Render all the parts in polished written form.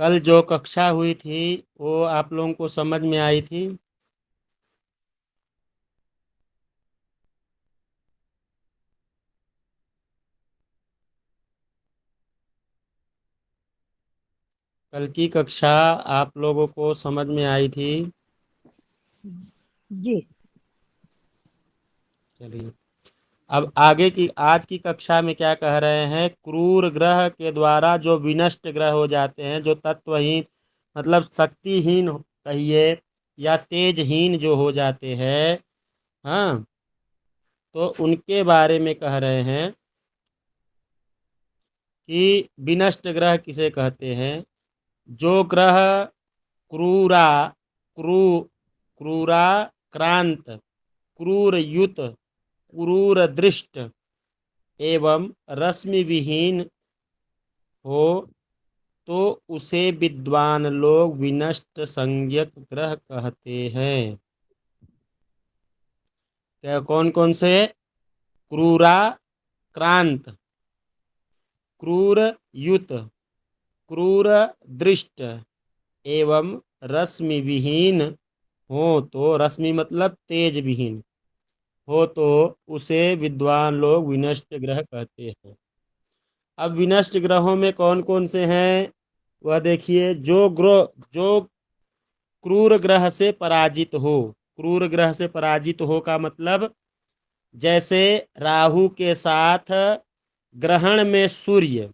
कल जो कक्षा हुई थी वो आप लोगों को समझ में आई थी? कल की कक्षा आप लोगों को समझ में आई थी? जी। चलिए, अब आगे की आज की कक्षा में क्या कह रहे हैं? क्रूर ग्रह के द्वारा जो विनष्ट ग्रह हो जाते हैं, जो तत्वहीन मतलब शक्तिहीन कहिए या तेजहीन जो हो जाते हैं, हाँ, तो उनके बारे में कह रहे हैं कि विनष्ट ग्रह किसे कहते हैं? जो ग्रह क्रूरा क्रू क्रूराक्रांत, क्रूरयुत, क्रूर दृष्ट एवं रश्मि विहीन हो तो उसे विद्वान लोग विनष्ट संज्ञक ग्रह कहते हैं। क्या कौन कौन से? क्रूराक्रांत, क्रूरयुत, क्रूर दृष्ट एवं रश्मि विहीन हो तो, रश्मि मतलब तेज विहीन हो तो उसे विद्वान लोग विनष्ट ग्रह कहते हैं। अब विनष्ट ग्रहों में कौन कौन से हैं वह देखिए। जो क्रूर ग्रह से पराजित हो। क्रूर ग्रह से पराजित हो का मतलब, जैसे राहु के साथ ग्रहण में सूर्य,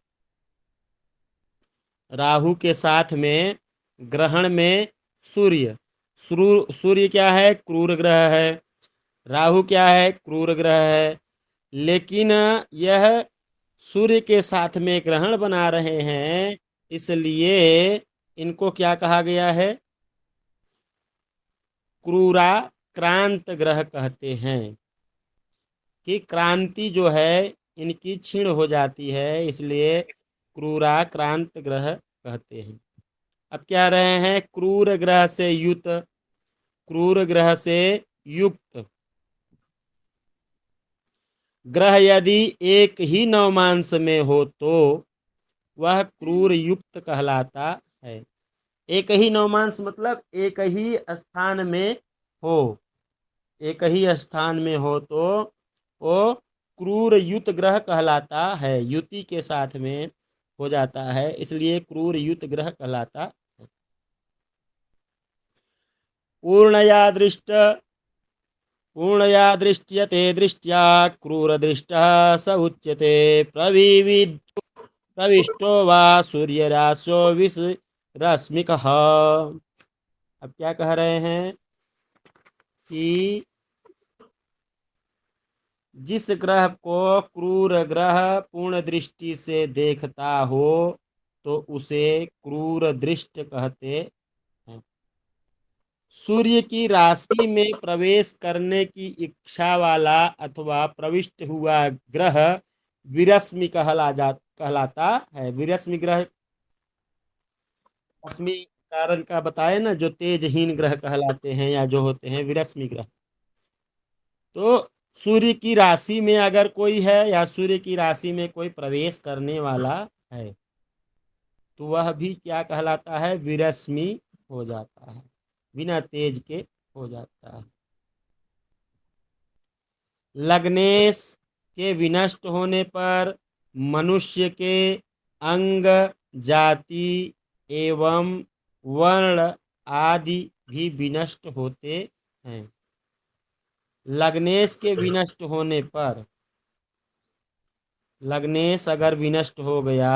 राहु के साथ में ग्रहण में सूर्य, सूर्य क्या है? क्रूर ग्रह है। राहु क्या है? क्रूर ग्रह है। लेकिन यह सूर्य के साथ में ग्रहण बना रहे हैं, इसलिए इनको क्या कहा गया है? क्रूराक्रांत ग्रह कहते हैं। कि क्रांति जो है इनकी क्षीण हो जाती है, इसलिए क्रूराक्रांत ग्रह कहते हैं। अब क्या रहे हैं? क्रूर ग्रह से युत, क्रूर ग्रह से युक्त ग्रह यदि एक ही नवमांश में हो तो वह क्रूर युक्त कहलाता है। एक ही नवमांश मतलब एक ही स्थान में हो, एक ही स्थान में हो तो वो क्रूर युत ग्रह कहलाता है। युति के साथ में हो जाता है, इसलिए क्रूर युत ग्रह कहलाता है। पूर्णया दृष्ट पूर्णया दृष्ट्यते दृष्ट्या क्रूर दृष्टः स उच्यते प्रविष्टो वा सूर्यराशो विष रश्मिकः। अब क्या कह रहे हैं कि जिस ग्रह को क्रूर ग्रह पूर्ण दृष्टि से देखता हो तो उसे क्रूर दृष्ट कहते हैं। सूर्य की राशि में प्रवेश करने की इच्छा वाला अथवा प्रविष्ट हुआ ग्रह विरश्मि कहलाता है। विरश्मि ग्रह, रश्मि कारण का बताए ना, जो तेजहीन ग्रह कहलाते हैं या जो होते हैं विरश्मि ग्रह। तो सूर्य की राशि में अगर कोई है या सूर्य की राशि में कोई प्रवेश करने वाला है तो वह भी क्या कहलाता है? विरश्मि हो जाता है, बिना तेज के हो जाता है। लग्नेश के विनष्ट होने पर मनुष्य के अंग, जाति एवं वर्ण आदि भी विनष्ट होते हैं। लग्नेश के विनष्ट होने पर, लग्नेश अगर विनष्ट हो गया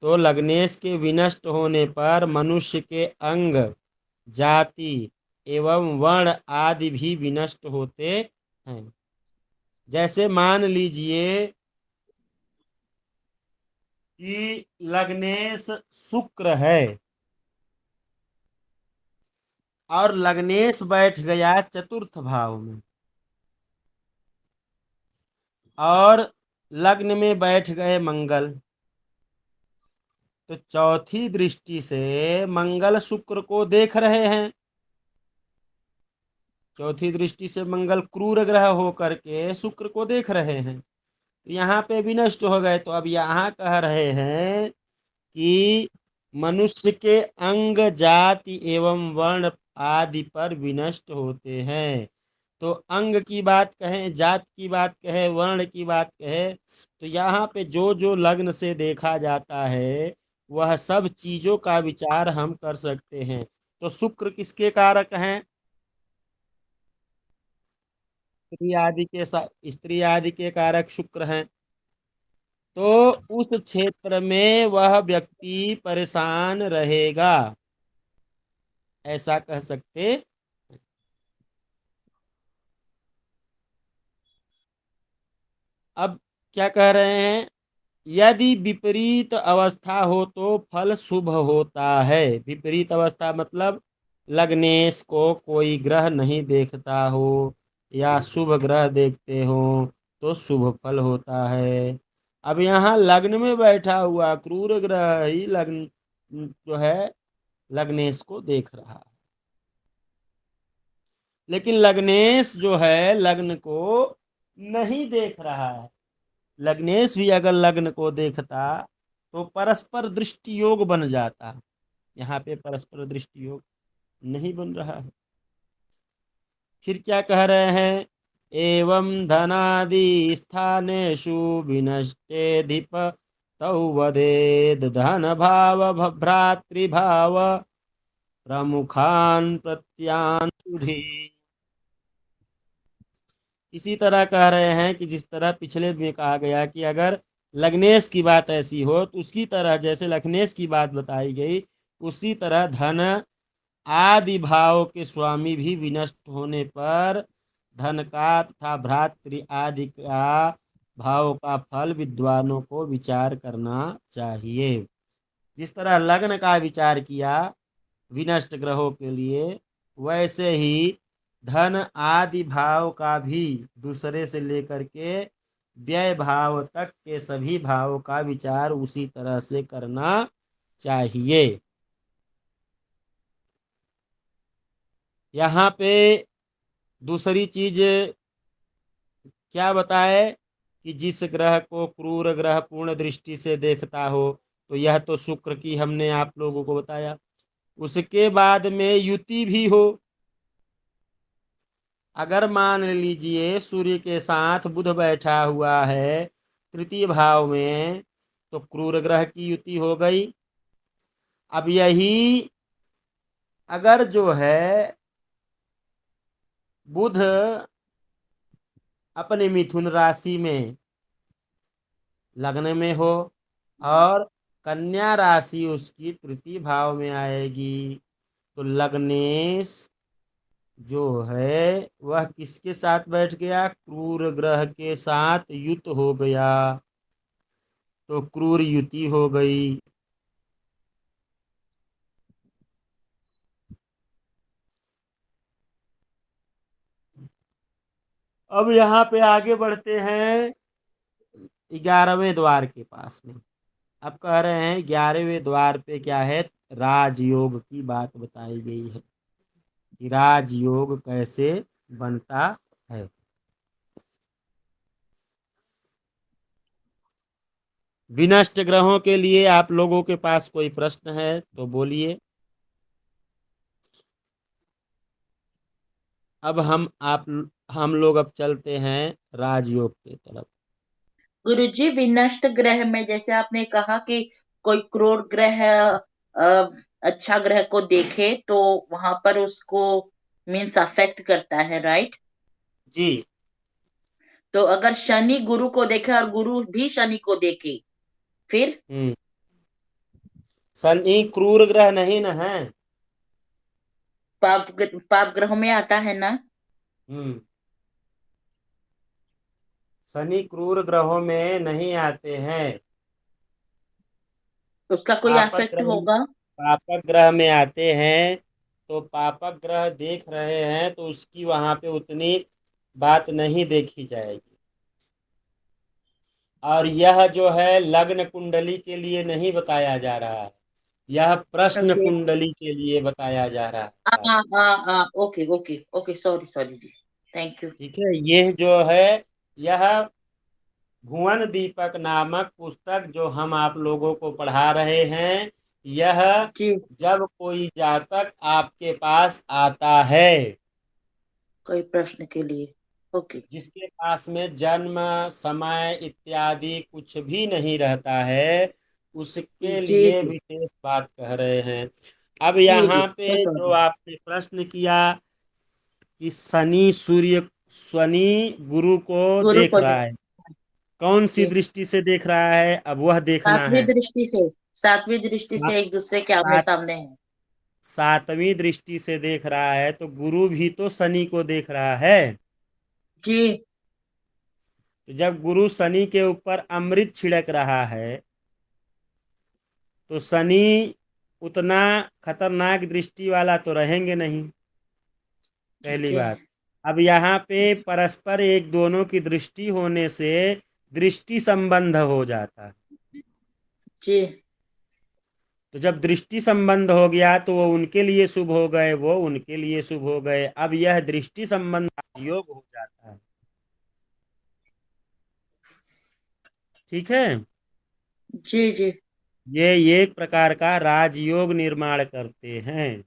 तो लग्नेश के विनष्ट होने पर मनुष्य के अंग, जाति एवं वर्ण आदि भी विनष्ट होते हैं। जैसे मान लीजिए कि लग्नेश शुक्र है और लग्नेश बैठ गया चतुर्थ भाव में, और लग्न में बैठ गए मंगल, तो चौथी दृष्टि से मंगल शुक्र को देख रहे हैं। चौथी दृष्टि से मंगल क्रूर ग्रह होकर के शुक्र को देख रहे हैं, तो यहाँ पे विनष्ट हो गए। तो अब यहाँ कह रहे हैं कि मनुष्य के अंग, जाति एवं वर्ण आदि पर विनष्ट होते हैं। तो अंग की बात कहें, जात की बात कहें, वर्ण की बात कहें, तो यहाँ पे जो जो लग्न से देखा जाता है वह सब चीजों का विचार हम कर सकते हैं। तो शुक्र किसके कारक हैं? स्त्री आदि के कारक शुक्र हैं। तो उस क्षेत्र में वह व्यक्ति परेशान रहेगा, ऐसा कह सकते। अब क्या कह रहे हैं? यदि विपरीत अवस्था हो तो फल शुभ होता है। विपरीत अवस्था मतलब लग्नेश को कोई ग्रह नहीं देखता हो या शुभ ग्रह देखते हो तो शुभ फल होता है। अब यहाँ लग्न में बैठा हुआ क्रूर ग्रह ही लग्न जो है लग्नेश को देख रहा है, लेकिन लग्नेश जो है लग्न को नहीं देख रहा है। लग्नेश भी अगर लग्न को देखता तो परस्पर दृष्टि योग बन जाता। यहाँ पे परस्पर दृष्टि योग नहीं बन रहा है। फिर क्या कह रहे हैं? एवं धनादि स्थानेषु विनष्टेधिप तौ वदेद धन भाव भ्रातृभाव प्रमुखान प्रत्यान सुधी। इसी तरह कह रहे हैं कि जिस तरह पिछले में कहा गया कि अगर लग्नेश की बात ऐसी हो तो उसकी तरह जैसे लग्नेश की बात बताई गई, उसी तरह धन आदि भाव के स्वामी भी विनष्ट होने पर धन का तथा भ्रातृ आदि का भाव का फल विद्वानों को विचार करना चाहिए। जिस तरह लग्न का विचार किया विनष्ट ग्रहों के लिए, वैसे ही धन आदि भाव का भी दूसरे से लेकर के व्यय भाव तक के सभी भावों का विचार उसी तरह से करना चाहिए। यहाँ पे दूसरी चीज क्या बताए कि जिस ग्रह को क्रूर ग्रह पूर्ण दृष्टि से देखता हो, तो यह तो शुक्र की हमने आप लोगों को बताया। उसके बाद में युति भी हो। अगर मान लीजिए सूर्य के साथ बुध बैठा हुआ है तृतीय भाव में, तो क्रूर ग्रह की युति हो गई। अब यही अगर जो है बुध अपने मिथुन राशि में लग्न में हो और कन्या राशि उसकी तृतीय भाव में आएगी, तो लग्नेश जो है वह किसके साथ बैठ गया? क्रूर ग्रह के साथ युत हो गया, तो क्रूर युति हो गई। अब यहाँ पे आगे बढ़ते हैं 11वें द्वार के पास में। अब कह रहे हैं 11वें द्वार पे क्या है? राजयोग की बात बताई गई है कि राजयोग कैसे बनता है। विनष्ट ग्रहों के लिए आप लोगों के पास कोई प्रश्न है तो बोलिए। अब हम लोग अब चलते हैं राजयोग की तरफ। गुरुजी, विनष्ट ग्रह में जैसे आपने कहा कि कोई क्रूर ग्रह अच्छा ग्रह को देखे तो वहां पर उसको मीन्स अफेक्ट करता है, राइट? जी। तो अगर शनि गुरु को देखे और गुरु भी शनि को देखे, फिर हम्म। शनि क्रूर ग्रह नहीं न है। पाप ग्रहों में आता है ना? हम्म। शनि क्रूर ग्रहों में नहीं आते हैं। उसका कोई पापक अफेक्ट ग्रह होगा? पापक ग्रह में आते हैं। तो पापक ग्रह देख रहे हैं तो उसकी वहां पे उतनी बात नहीं देखी जाएगी। और यह जो है लग्न कुंडली के लिए नहीं बताया जा रहा है, यह प्रश्न ओके। कुंडली के लिए बताया जा रहा है। Okay okay okay, sorry sorry जी। Thank you. ठीक है, ये जो है यह भुवन दीपक नामक पुस्तक जो हम आप लोगों को पढ़ा रहे हैं, यह जी। जब कोई जातक आपके पास आता है कोई प्रश्न के लिए। ओके। जिसके पास में जन्म समय इत्यादि कुछ भी नहीं रहता है, उसके जी लिए जी विशेष बात कह रहे हैं। अब जी जी, यहाँ पे मैं समझ जो गई। आपने प्रश्न किया कि शनि गुरु को गुरु देख को रहा देख। है, कौन सी जी। दृष्टि से देख रहा है, अब वह देखना सातवीं है। दृष्टि से। सातवीं दृष्टि सात से एक दूसरे के आमने सात सामने है। सातवीं दृष्टि से देख रहा है, तो गुरु भी तो शनि को देख रहा है। जी तो जब गुरु शनि के ऊपर अमृत छिड़क रहा है, तो शनि उतना खतरनाक दृष्टि वाला तो रहेंगे नहीं, ठीक पहली है। बात। अब यहाँ पे परस्पर एक दोनों की दृष्टि होने से दृष्टि संबंध हो जाता है। जी तो जब दृष्टि संबंध हो गया तो वो उनके लिए शुभ हो गए, वो उनके लिए शुभ हो गए। अब यह दृष्टि संबंध योग हो जाता है। ठीक है। जी जी। ये एक प्रकार का राजयोग निर्माण करते हैं।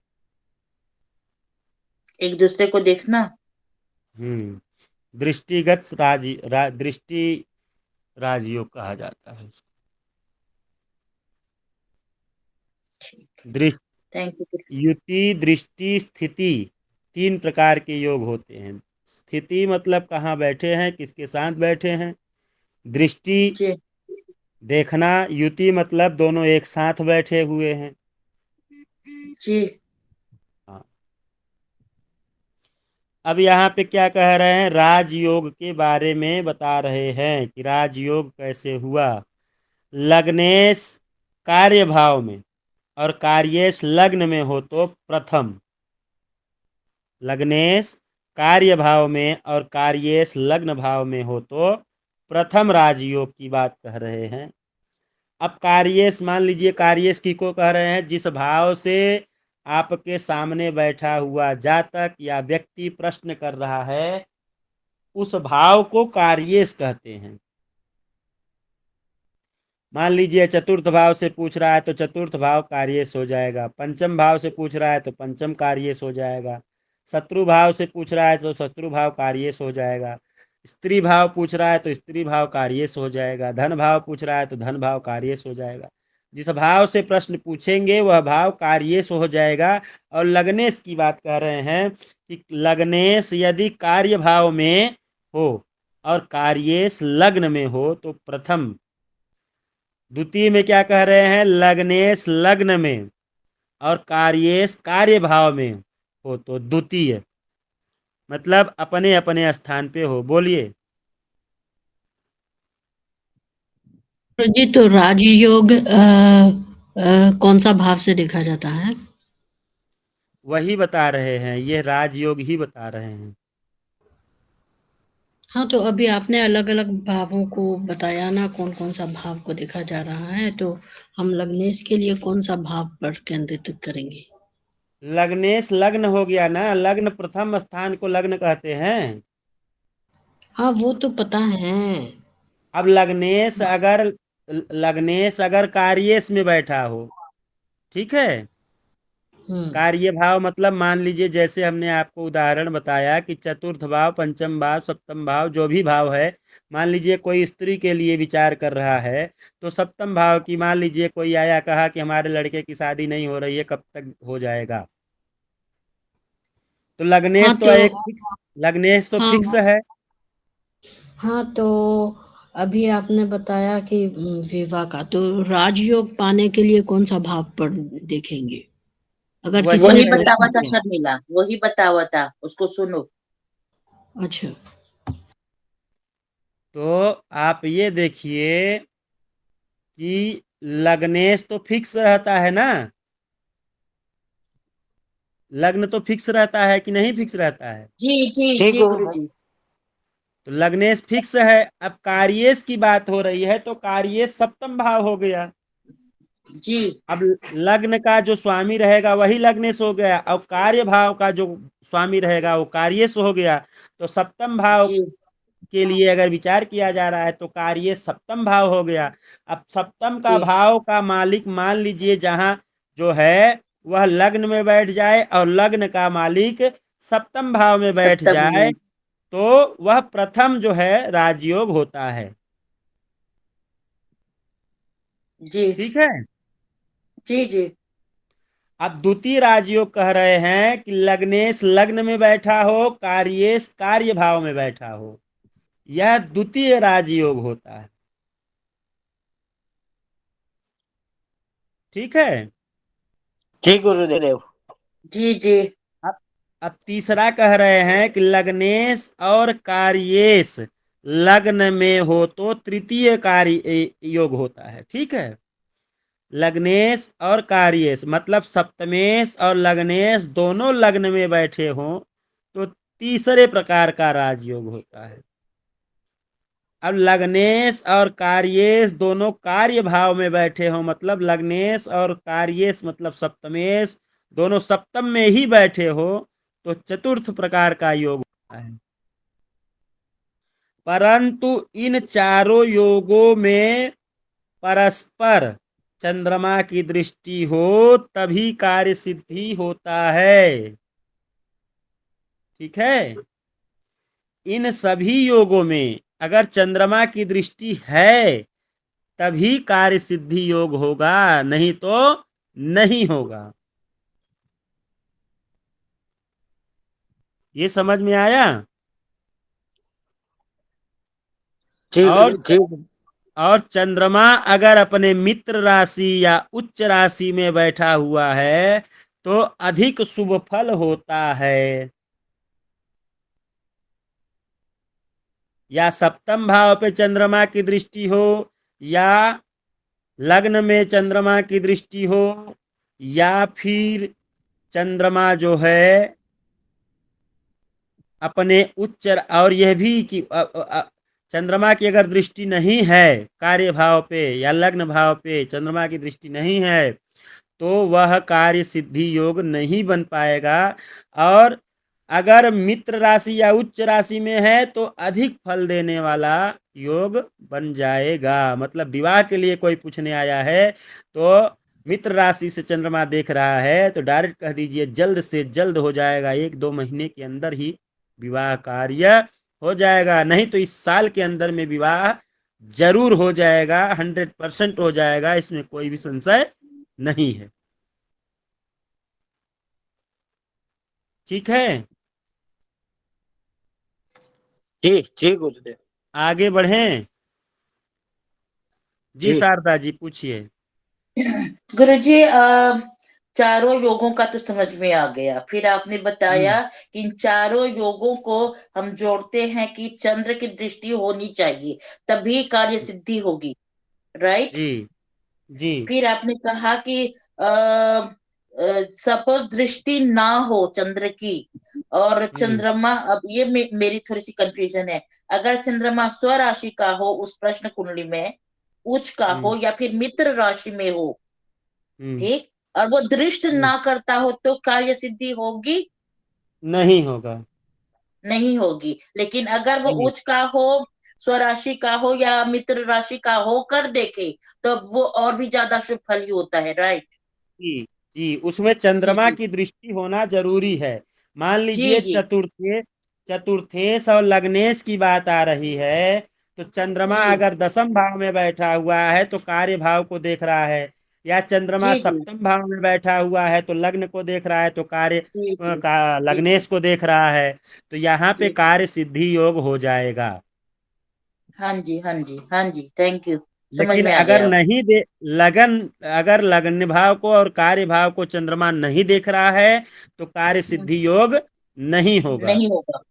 एक दूसरे को देखना। दृष्टिगत दृष्टि राजयोग कहा जाता है उसको। ठीक। दृष्टि, थैंक यू। युति, दृष्टि, स्थिति, तीन प्रकार के योग होते हैं। स्थिति मतलब कहाँ बैठे हैं, किसके साथ बैठे हैं। दृष्टि, जी देखना। युति मतलब दोनों एक साथ बैठे हुए हैं। जी हाँ। अब यहाँ पे क्या कह रहे हैं, राजयोग के बारे में बता रहे हैं कि राजयोग कैसे हुआ। लग्नेश कार्य भाव में और कार्येश लग्न में हो तो प्रथम। लग्नेश कार्य भाव में और कार्येश लग्न भाव में हो तो प्रथम राजयोग की बात कह रहे हैं। अब कार्येश मान लीजिए, कार्येश की को कह रहे हैं जिस भाव से आपके सामने बैठा हुआ जातक या व्यक्ति प्रश्न कर रहा है, उस भाव को कार्येश कहते हैं। मान लीजिए चतुर्थ भाव से पूछ रहा है तो चतुर्थ भाव कार्येश हो जाएगा। पंचम भाव से पूछ रहा है तो पंचम कार्येश हो जाएगा। शत्रु भाव से पूछ रहा है तो शत्रु भाव कार्येश हो जाएगा। स्त्री भाव पूछ रहा है तो स्त्री भाव कार्येश हो जाएगा। धन भाव पूछ रहा है तो धन भाव कार्येश हो जाएगा। जिस भाव से प्रश्न पूछेंगे वह भाव कार्येश हो जाएगा। और लग्नेश की बात कर रहे हैं कि लग्नेश यदि कार्य भाव में हो और कार्येश लग्न में हो तो प्रथम। द्वितीय में क्या कह रहे हैं, लग्नेश लग्न में और कार्येश कार्य भाव में हो तो द्वितीय, मतलब अपने अपने स्थान पे हो। बोलिए। जी, तो राजयोग कौन सा भाव से देखा जाता है? वही बता रहे हैं, ये राजयोग ही बता रहे हैं। हाँ, तो अभी आपने अलग-अलग भावों को बताया ना, कौन-कौन सा भाव को देखा जा रहा है, तो हम लग्नेश के लिए कौन सा भाव पर केंद्रित करेंगे? लग्नेश लग्न हो गया ना, लग्न प्रथम स्थान को लग्न कहते हैं। हाँ, वो तो पता है। अब लग्नेश अगर कार्येश में बैठा हो, ठीक है। हुँ। कार्य भाव मतलब मान लीजिए जैसे हमने आपको उदाहरण बताया कि चतुर्थ भाव, पंचम भाव, सप्तम भाव, जो भी भाव है। मान लीजिए कोई स्त्री के लिए विचार कर रहा है, तो सप्तम भाव की मान लीजिए कोई आया कहा कि हमारे लड़के की शादी नहीं हो रही है, कब तक हो जाएगा। तो हाँ, लग्नेश तो हाँ, फिक्स है। हाँ, तो अभी आपने बताया कि विवाह का, तो राजयोग पाने के लिए कौन-सा भाव पर देखेंगे? अगर वही किसी ने वही मैं बतावा प्रश्न था किया। शर्मिला, वही बतावा था, उसको सुनो। अच्छा। तो आप ये देखिए कि लग्नेश तो फिक्स रहता है ना। लग्न तो फिक्स रहता है कि नहीं फिक्स रहता है। जी जी ठीक जी है। गुरुजी। तो लग्नेश फिक्स है। अब कार्येश की बात हो रही है तो कार्येश सप्तम भाव हो गया। जी अब लग्न का जो स्वामी रहेगा वही लग्नेश हो गया, और कार्य भाव का जो स्वामी रहेगा वो कार्येश हो गया। तो सप्तम भाव जी के लिए अगर विचार किया जा रहा है तो कार्य सप्तम भाव हो गया। अब सप्तम का जी भाव का मालिक मान लीजिए जहाँ जो है वह लग्न में बैठ जाए और लग्न का मालिक सप्तम भाव में बैठ सप्तम जाए में। तो वह प्रथम जो है राजयोग होता है। जी ठीक है। जी जी। अब द्वितीय राजयोग कह रहे हैं कि लग्नेश लग्न में बैठा हो, कार्येश कार्य भाव में बैठा हो, यह द्वितीय राजयोग होता है। ठीक है। जी गुरुदेव। जी जी। अब अब तीसरा कह रहे हैं कि लग्नेश और कार्येश लग्न में हो तो तृतीय कार्य योग होता है। ठीक है। लग्नेश और कार्येश मतलब सप्तमेश और लग्नेश दोनों लग्न में बैठे हों तो तीसरे प्रकार का राजयोग होता है। अब लग्नेश और कार्येश दोनों कार्य भाव में बैठे हों मतलब लग्नेश और कार्येश मतलब सप्तमेश दोनों सप्तम में ही बैठे हो तो चतुर्थ प्रकार का योग होता है। परंतु इन चारों योगों में परस्पर चंद्रमा की दृष्टि हो तभी कार्य सिद्धि होता है। ठीक है। इन सभी योगों में अगर चंद्रमा की दृष्टि है तभी कार्य सिद्धि योग होगा, नहीं तो नहीं होगा। ये समझ में आया। जी और जी। और चंद्रमा अगर अपने मित्र राशि या उच्च राशि में बैठा हुआ है तो अधिक शुभ फल होता है। या सप्तम भाव पे चंद्रमा की दृष्टि हो या लग्न में चंद्रमा की दृष्टि हो या फिर चंद्रमा जो है अपने उच्च और यह भी कि चंद्रमा की अगर दृष्टि नहीं है कार्य भाव पे या लग्न भाव पे चंद्रमा की दृष्टि नहीं है तो वह कार्य सिद्धि योग नहीं बन पाएगा। और अगर मित्र राशि या उच्च राशि में है तो अधिक फल देने वाला योग बन जाएगा। मतलब विवाह के लिए कोई पूछने आया है तो मित्र राशि से चंद्रमा देख रहा है तो डायरेक्ट कह दीजिए जल्द से जल्द हो जाएगा, 1-2 महीने के अंदर ही विवाह कार्य हो जाएगा, नहीं तो इस साल के अंदर में विवाह जरूर हो जाएगा, 100% हो जाएगा, इसमें कोई भी संशय नहीं है। ठीक है। जी जी गुरुदेव। आगे बढ़ें। जी जी शारदा जी पूछिए। गुरुजी, चारों योगों का तो समझ में आ गया। फिर आपने बताया कि इन चारों योगों को हम जोड़ते हैं कि चंद्र की दृष्टि होनी चाहिए तभी कार्य सिद्धि होगी, राइट। जी जी फिर आपने कहा कि सपोज दृष्टि ना हो चंद्र की और हम्म चंद्रमा, अब ये मेरी थोड़ी सी कंफ्यूजन है। अगर चंद्रमा स्वराशि का हो उस प्रश्न कुंडली में, उच्च का हम्म हो या फिर मित्र राशि में हो, हम्म ठीक, और वो दृष्ट हम्म, ना करता हो तो कार्य सिद्धि होगी? नहीं होगा। नहीं होगी। लेकिन अगर वो जी उच्च का हो, स्वराशि का हो या मित्र राशि का हो कर देखे तो वो और भी ज्यादा शुभ फल ही होता है, राइट। जी जी उसमें जी चंद्रमा जी की दृष्टि होना जरूरी है। मान जी लीजिए जी चतुर्थेश और लग्नेश की बात आ रही है तो चंद्रमा जी अगर दसम भाव में बैठा हुआ है तो कार्य भाव को देख रहा है, या चंद्रमा जी जी सप्तम भाव में बैठा हुआ है तो लग्न को देख रहा है तो कार्य जी जी का जी जी लग्नेश को देख रहा है, तो यहाँ पे जी जी। कार्य सिद्धि योग हो जाएगा। हाँ जी हाँ जी हाँ जी, थैंक यू। समझ लेकिन में आ अगर गया अब। नहीं दे लगन अगर लगन भाव को और कार्य भाव को चंद्रमा नहीं देख रहा है तो कार्य हम्म, सिद्धि योग नहीं होगा। नहीं होगा।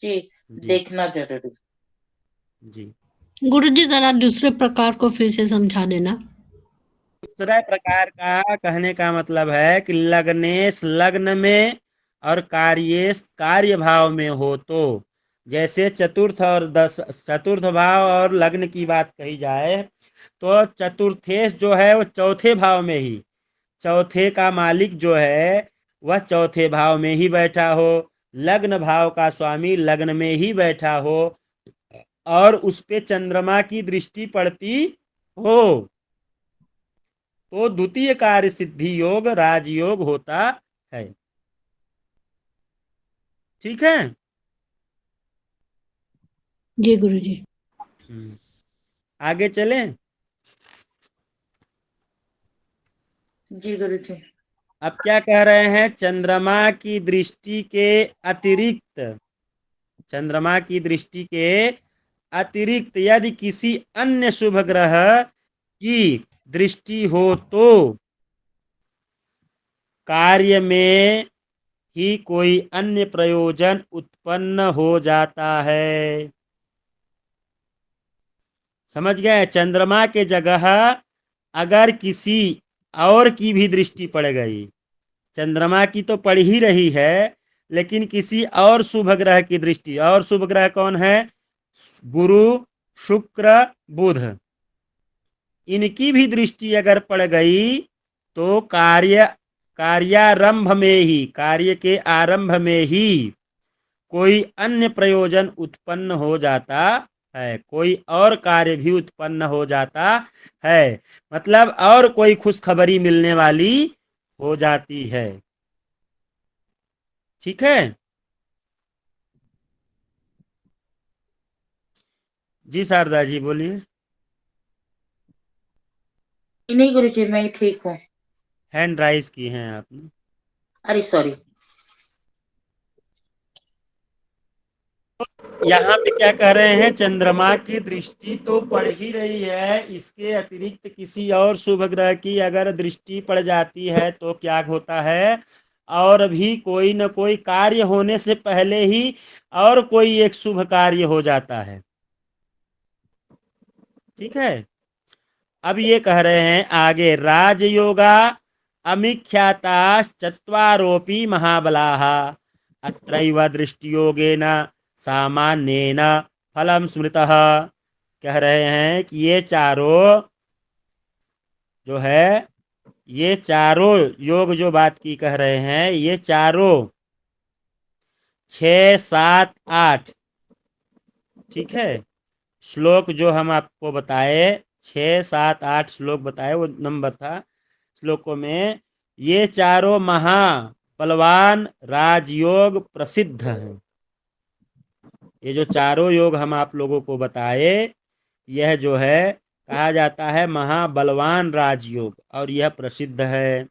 जी, जी देखना जरूरी। जी। गुरुजी जरा दूसरे प्रकार को फिर से समझा देना। दूसरा प्रकार का कहने का मतलब है कि लग्नेश लग्न में और कार्येश कार्य भाव में हो तो, जैसे चतुर्थ भाव और लग्न की बात कही जाए तो चतुर्थेश जो है वो चौथे भाव में ही, चौथे का मालिक जो है वह चौथे भाव में ही बैठा हो, लग्न भाव का स्वामी लग्न में ही बैठा हो और उस पे चंद्रमा की दृष्टि पड़ती हो तो द्वितीय कार्य सिद्धि योग राजयोग होता है। ठीक है। जी गुरुजी। आगे चलें। जी गुरुजी। अब क्या कह रहे हैं, चंद्रमा की दृष्टि के अतिरिक्त, चंद्रमा की दृष्टि के अतिरिक्त यदि किसी अन्य शुभ ग्रह की दृष्टि हो तो कार्य में ही कोई अन्य प्रयोजन उत्पन्न हो जाता है। समझ गए। चंद्रमा के जगह अगर किसी और की भी दृष्टि पड़ गई, चंद्रमा की तो पड़ ही रही है, लेकिन किसी और शुभ ग्रह की दृष्टि, और शुभ ग्रह कौन है, गुरु शुक्र बुध, इनकी भी दृष्टि अगर पड़ गई तो कार्यारंभ में ही, कार्य के आरंभ में ही कोई अन्य प्रयोजन उत्पन्न हो जाता है, कोई और कार्य भी उत्पन्न हो जाता है, मतलब और कोई खुशखबरी मिलने वाली हो जाती है। ठीक है। जी शारदा जी बोलिए। नहीं गुरुजी, मैं ठीक हूँ। हैंड राइज की हैं आपने। अरे सॉरी। यहाँ पे क्या कह रहे हैं, चंद्रमा की दृष्टि तो पड़ ही रही है, इसके अतिरिक्त किसी और शुभ ग्रह की अगर दृष्टि पड़ जाती है तो क्या होता है, और भी कोई न कोई कार्य होने से पहले ही और कोई एक शुभ कार्य हो जाता है। ठीक है। अब ये कह रहे हैं आगे, राजयोगा अमिख्याताश्चत्वारोपि महाबलाः अत्रैव दृष्टियोगेन सामान्येन फलम स्मृतः। कह रहे हैं कि ये चारों जो है, ये चारों योग जो बात की कह रहे हैं, ये चारों 6, 7, 8, ठीक है, श्लोक जो हम आपको बताए, 6, 7, 8 श्लोक बताए, वो नंबर था श्लोकों में, ये चारों महा बलवान राजयोग प्रसिद्ध हैं। ये जो चारों योग हम आप लोगों को बताए, यह जो है कहा जाता है महाबलवान राजयोग, और यह प्रसिद्ध है।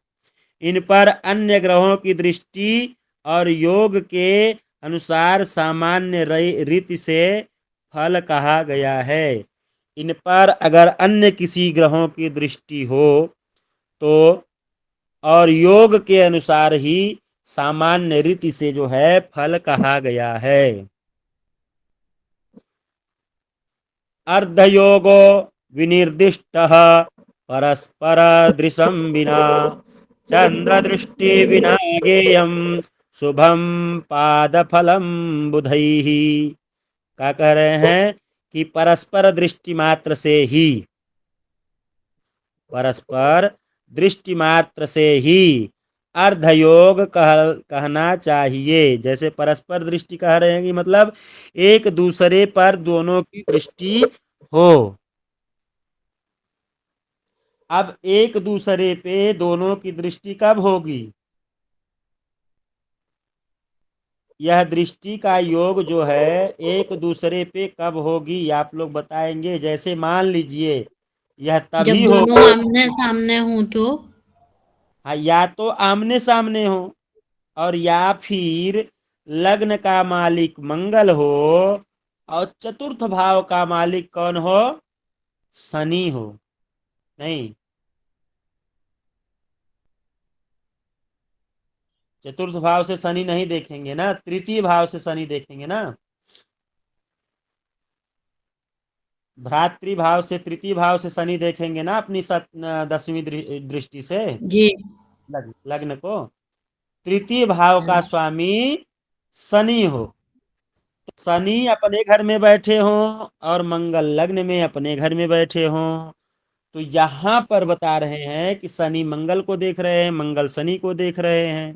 इन पर अन्य ग्रहों की दृष्टि और योग के अनुसार सामान्य रीति से फल कहा गया है। इन पर अगर अन्य किसी ग्रहों की दृष्टि हो तो और योग के अनुसार ही सामान्य रीति से जो है फल कहा गया है। अर्धयोगो विनिर्दिष्टः परस्पर दृशं विना चंद्र दृष्टि विना गेयम शुभम पादफलम बुधैः। क्या कह रहे हैं कि परस्पर दृष्टि मात्र से ही, परस्पर दृष्टि मात्र से ही अर्धयोग कहना चाहिए। जैसे परस्पर दृष्टि कह रहे हैं कि मतलब एक दूसरे पर दोनों की दृष्टि हो। अब एक दूसरे पे दोनों की दृष्टि कब होगी, यह दृष्टि का योग जो है एक दूसरे पे कब होगी, आप लोग बताएंगे। जैसे मान लीजिए यह तभी जब हो, दोनों आमने सामने हों तो। हाँ, या तो आमने सामने हो, और या फिर लग्न का मालिक मंगल हो और चतुर्थ भाव का मालिक कौन हो, शनि हो। नहीं, चतुर्थ भाव से शनि नहीं देखेंगे ना, तृतीय भाव से शनि देखेंगे ना। भ्रातृभाव से, तृतीय भाव से शनि देखेंगे ना अपनी 10वीं दृष्टि से जी। लग्न को। तृतीय भाव का स्वामी शनि हो, तो शनि अपने घर में बैठे हों और मंगल लग्न में अपने घर में बैठे हों, तो यहाँ पर बता रहे हैं कि शनि मंगल को देख रहे हैं, मंगल शनि को देख रहे हैं।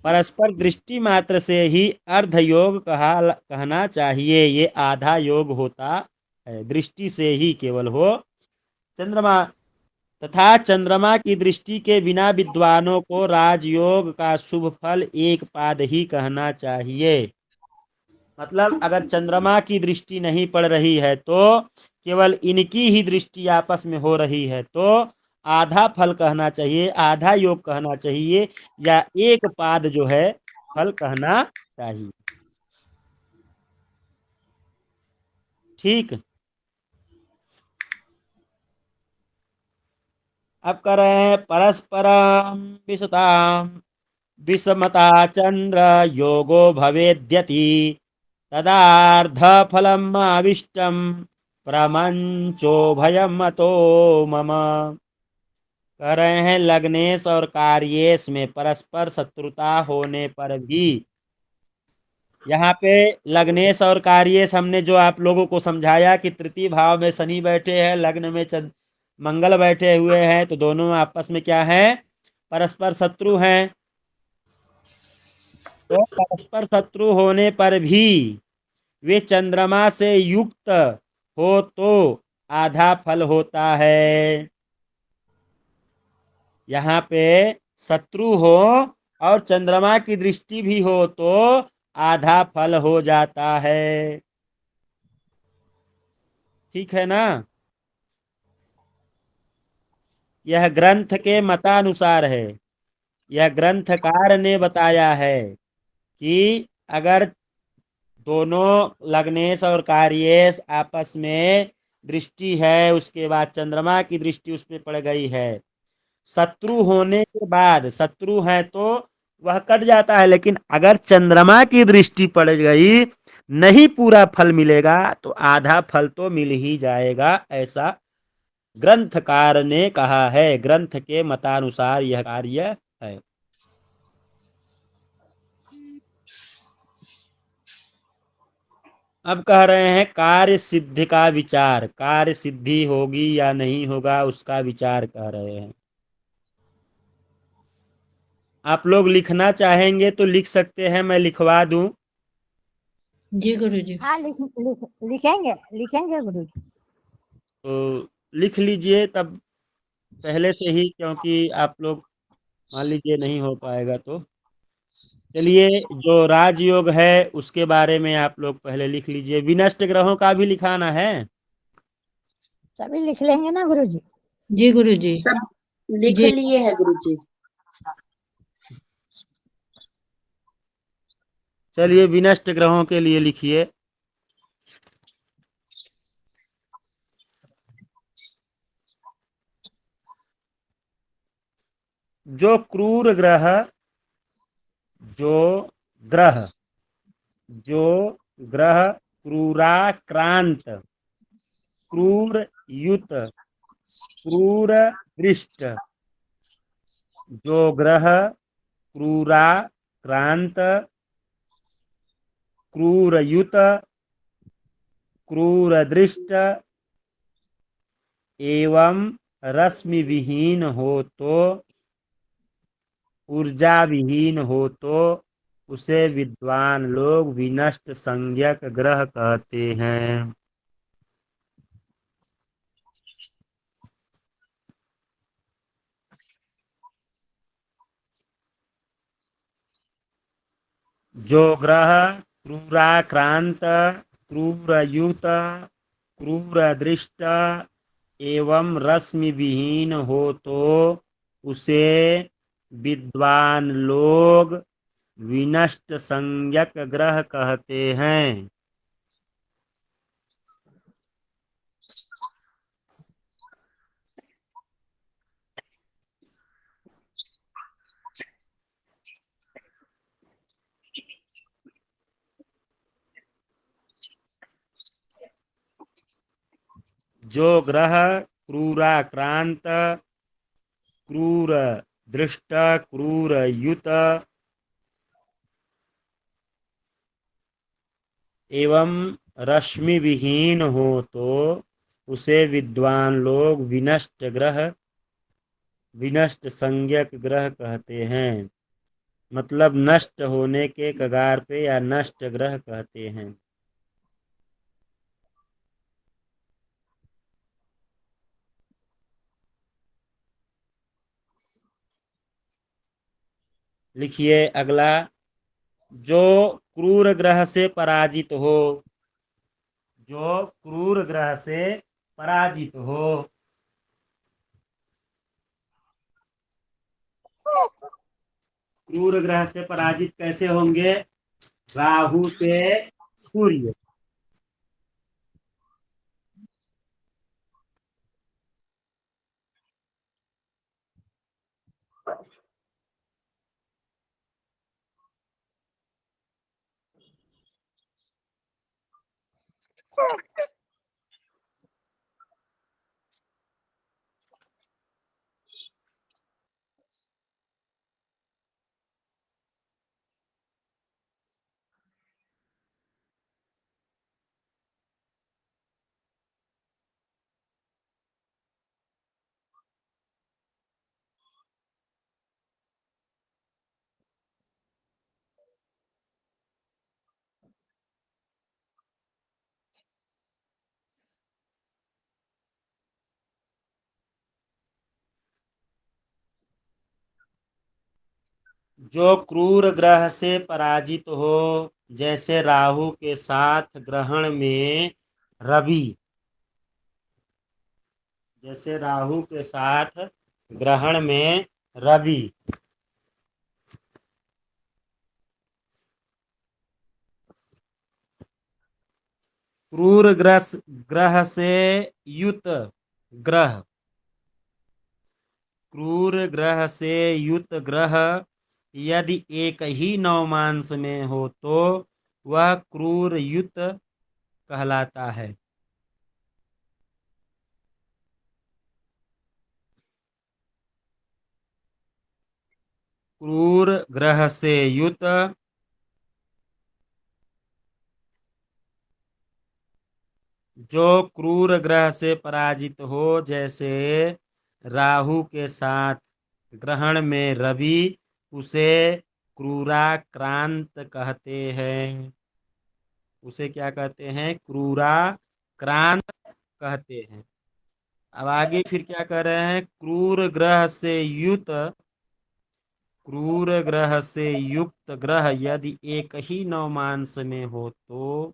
परस्पर दृष्टि मात्र से ही अर्ध योग कहना चाहिए, ये आधा योग होता है, दृष्टि से ही केवल हो। चंद्रमा तथा चंद्रमा की दृष्टि के बिना विद्वानों को राजयोग का शुभ फल एक पाद ही कहना चाहिए। मतलब अगर चंद्रमा की दृष्टि नहीं पड़ रही है तो केवल इनकी ही दृष्टि आपस में हो रही है तो आधा फल कहना चाहिए, आधा योग कहना चाहिए, या एक पाद जो है फल कहना चाहिए। ठीक। अब कर रहे हैं परस्परम विषताम विषमता चंद्र योगो भवेद्यति तदार्ध फलम आविष्टम प्रमंचो भयम अतो मम। कह रहे हैं लग्नेश और कार्येश में परस्पर शत्रुता होने पर भी, यहाँ पे लग्नेश और कार्येश हमने जो आप लोगों को समझाया कि तृतीय भाव में शनि बैठे हैं, लग्न में मंगल बैठे हुए हैं, तो दोनों आपस में क्या है, परस्पर शत्रु हैं। तो परस्पर शत्रु होने पर भी वे चंद्रमा से युक्त हो तो आधा फल होता है। यहाँ पे शत्रु हो और चंद्रमा की दृष्टि भी हो तो आधा फल हो जाता है। ठीक है ना। यह ग्रंथ के मतानुसार है। यह ग्रंथकार ने बताया है कि अगर दोनों लग्नेश और कार्येश आपस में दृष्टि है, उसके बाद चंद्रमा की दृष्टि उस पर पड़ गई है, शत्रु होने के बाद, शत्रु है तो वह कट जाता है, लेकिन अगर चंद्रमा की दृष्टि पड़ गई, नहीं पूरा फल मिलेगा तो आधा फल तो मिल ही जाएगा, ऐसा ग्रंथकार ने कहा है। ग्रंथ के मतानुसार यह कार्य है। अब कह रहे हैं कार्य सिद्धि का विचार, कार्य सिद्धि होगी या नहीं होगा उसका विचार कह रहे हैं। आप लोग लिखना चाहेंगे तो लिख सकते हैं, मैं लिखवा दूं। जी गुरु जी। हाँ लिखेंगे लिखेंगे गुरु जी। तो लिख लीजिए तब पहले से ही, क्योंकि आप लोग मान लीजिए नहीं हो पाएगा तो चलिए, जो राजयोग है उसके बारे में आप लोग पहले लिख लीजिए। विनष्ट ग्रहों का भी लिखाना है। सभी लिख लेंगे ना गुरु जी। जी गुरु जी। सब लिख जी लिए है गुरुजी। चलिए विनष्ट ग्रहों के लिए लिखिए। जो क्रूर ग्रह, जो ग्रह जो ग्रह क्रूराक्रांत, क्रूर युत, क्रूर दृष्ट, जो ग्रह क्रूराक्रांत, क्रूर युत, क्रूर दृष्ट एवं रश्मि विहीन हो तो, ऊर्जा विहीन हो तो उसे विद्वान लोग विनष्ट संज्ञक ग्रह कहते हैं। जो ग्रह क्रूराक्रांत, क्रूरयुत, क्रूर दृष्ट एवं रश्मि विहीन हो तो उसे विद्वान लोग विनष्ट संज्ञक ग्रह कहते हैं। जो ग्रह क्रूराक्रांत, क्रूर दृष्ट, क्रूर युत एवं रश्मि विहीन हो तो उसे विद्वान लोग विनष्ट ग्रह, विनष्ट संज्ञक ग्रह कहते हैं। मतलब नष्ट होने के कगार पे या नष्ट ग्रह कहते हैं। लिखिए अगला, जो क्रूर ग्रह से पराजित हो। जो क्रूर ग्रह से पराजित हो। क्रूर ग्रह से पराजित कैसे होंगे? राहु से सूर्य। जो क्रूर ग्रह से पराजित हो, जैसे राहु के साथ ग्रहण में रवि। जैसे राहु के साथ ग्रहण में रवि। क्रूर ग्रह से युत ग्रह। क्रूर ग्रह से युत ग्रह यदि एक ही नवमांश में हो तो वह क्रूर युत कहलाता है। क्रूर ग्रह से युत जो क्रूर ग्रह से पराजित हो, जैसे राहु के साथ ग्रहण में रवि, उसे क्रूराक्रांत कहते हैं। उसे क्या कहते हैं? क्रूराक्रांत कहते हैं। अब आगे फिर क्या कह रहे हैं? क्रूर ग्रह से युत, क्रूर ग्रह से युक्त ग्रह यदि एक ही नवमांश में हो तो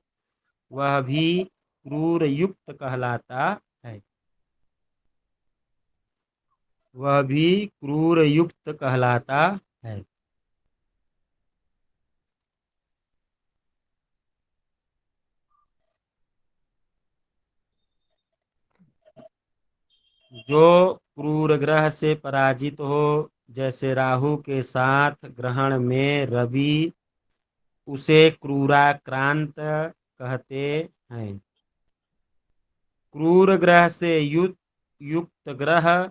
वह भी क्रूर युक्त कहलाता है। वह भी क्रूर युक्त कहलाता है। जो क्रूर ग्रह से पराजित हो, जैसे राहु के साथ ग्रहण में रवि, उसे क्रूराक्रांत कहते हैं। क्रूर ग्रह से युक्त ग्रह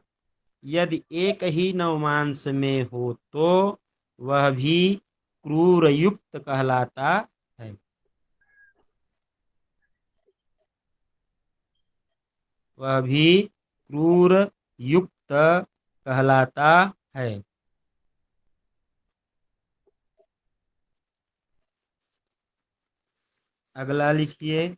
यदि एक ही नवमांश में हो तो वह भी क्रूर युक्त कहलाता है। वह भी क्रूर युक्त कहलाता है। अगला लिखिए,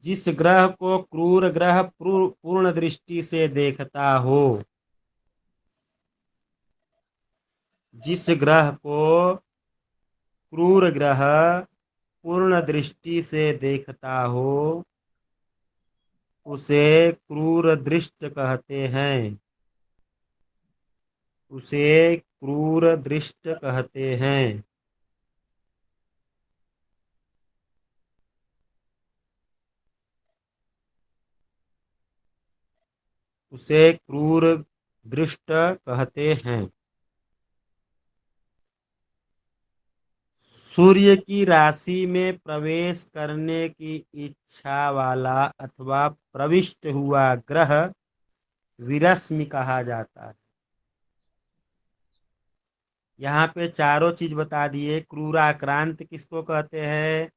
जिस ग्रह को क्रूर ग्रह पूर्ण दृष्टि से देखता हो। जिस ग्रह को क्रूर ग्रह पूर्ण दृष्टि से देखता हो उसे क्रूर दृष्ट कहते हैं। उसे क्रूर दृष्ट कहते हैं। उसे क्रूर दृष्ट कहते हैं। सूर्य की राशि में प्रवेश करने की इच्छा वाला अथवा प्रविष्ट हुआ ग्रह विरश्मि कहा जाता है। यहाँ पे चारों चीज बता दिए। क्रूराक्रांत किसको कहते हैं?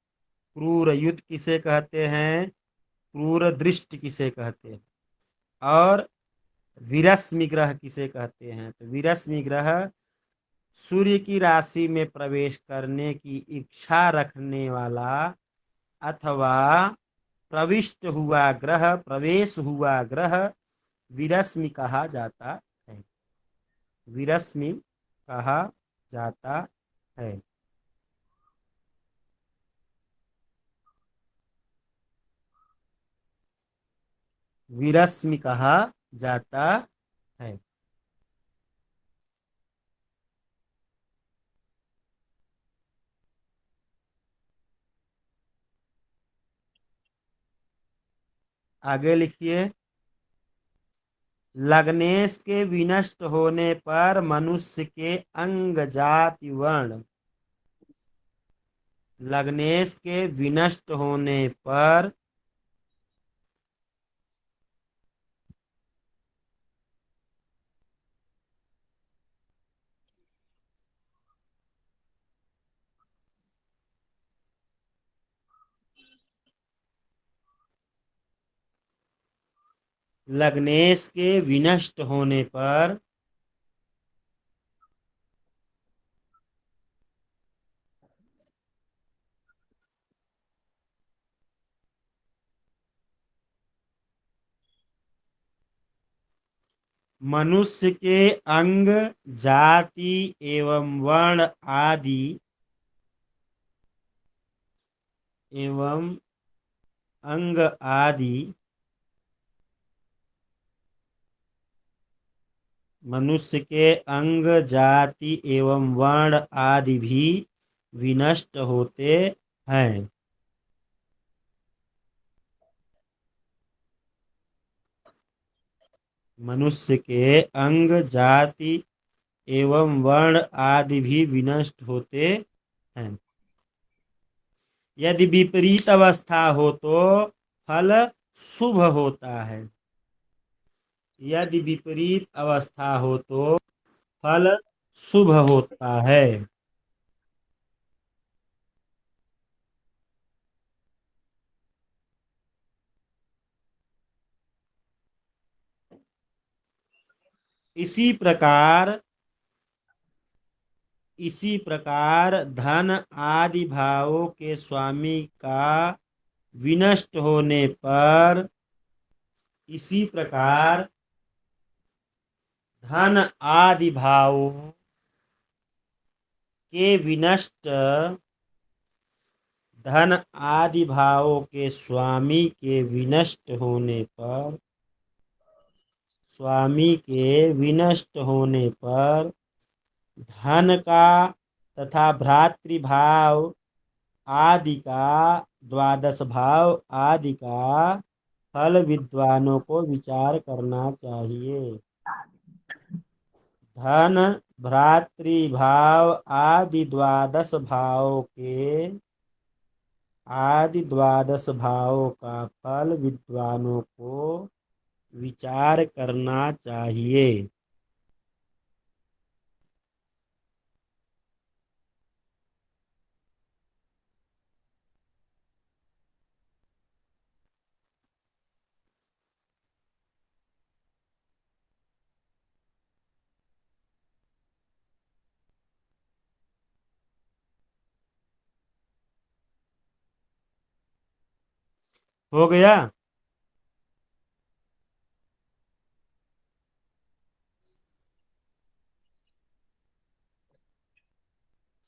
क्रूर युत किसे कहते हैं? क्रूर दृष्ट किसे कहते हैं? और विरश्मि ग्रह किसे कहते हैं? तो विरश्मि ग्रह सूर्य की राशि में प्रवेश करने की इच्छा रखने वाला अथवा प्रविष्ट हुआ ग्रह, प्रवेश हुआ ग्रह विरश्मि कहा जाता है। विरश्मि कहा जाता है। विरश्मि कहा जाता है। आगे लिखिए। लग्नेश के विनष्ट होने पर मनुष्य के अंग जाति वर्ण। लग्नेश के विनष्ट होने पर लग्नेश के विनष्ट होने पर मनुष्य के अंग जाति एवं वर्ण आदि एवं अंग आदि मनुष्य के अंग जाति एवं वर्ण आदि भी विनष्ट होते हैं। मनुष्य के अंग जाति एवं वर्ण आदि भी विनष्ट होते हैं। यदि विपरीत अवस्था हो तो फल शुभ होता है। यदि विपरीत अवस्था हो तो फल शुभ होता है। इसी प्रकार धन आदि भावों के स्वामी का विनष्ट होने पर इसी प्रकार धन आदि भावों के विनष्ट धन आदि भावों के स्वामी के विनष्ट होने पर धन का तथा भ्रातृभाव आदि का द्वादश भाव आदि का फल विद्वानों को विचार करना चाहिए। धन भ्रातृभाव आदि द्वादश भावों का फल विद्वानों को विचार करना चाहिए। हो गया।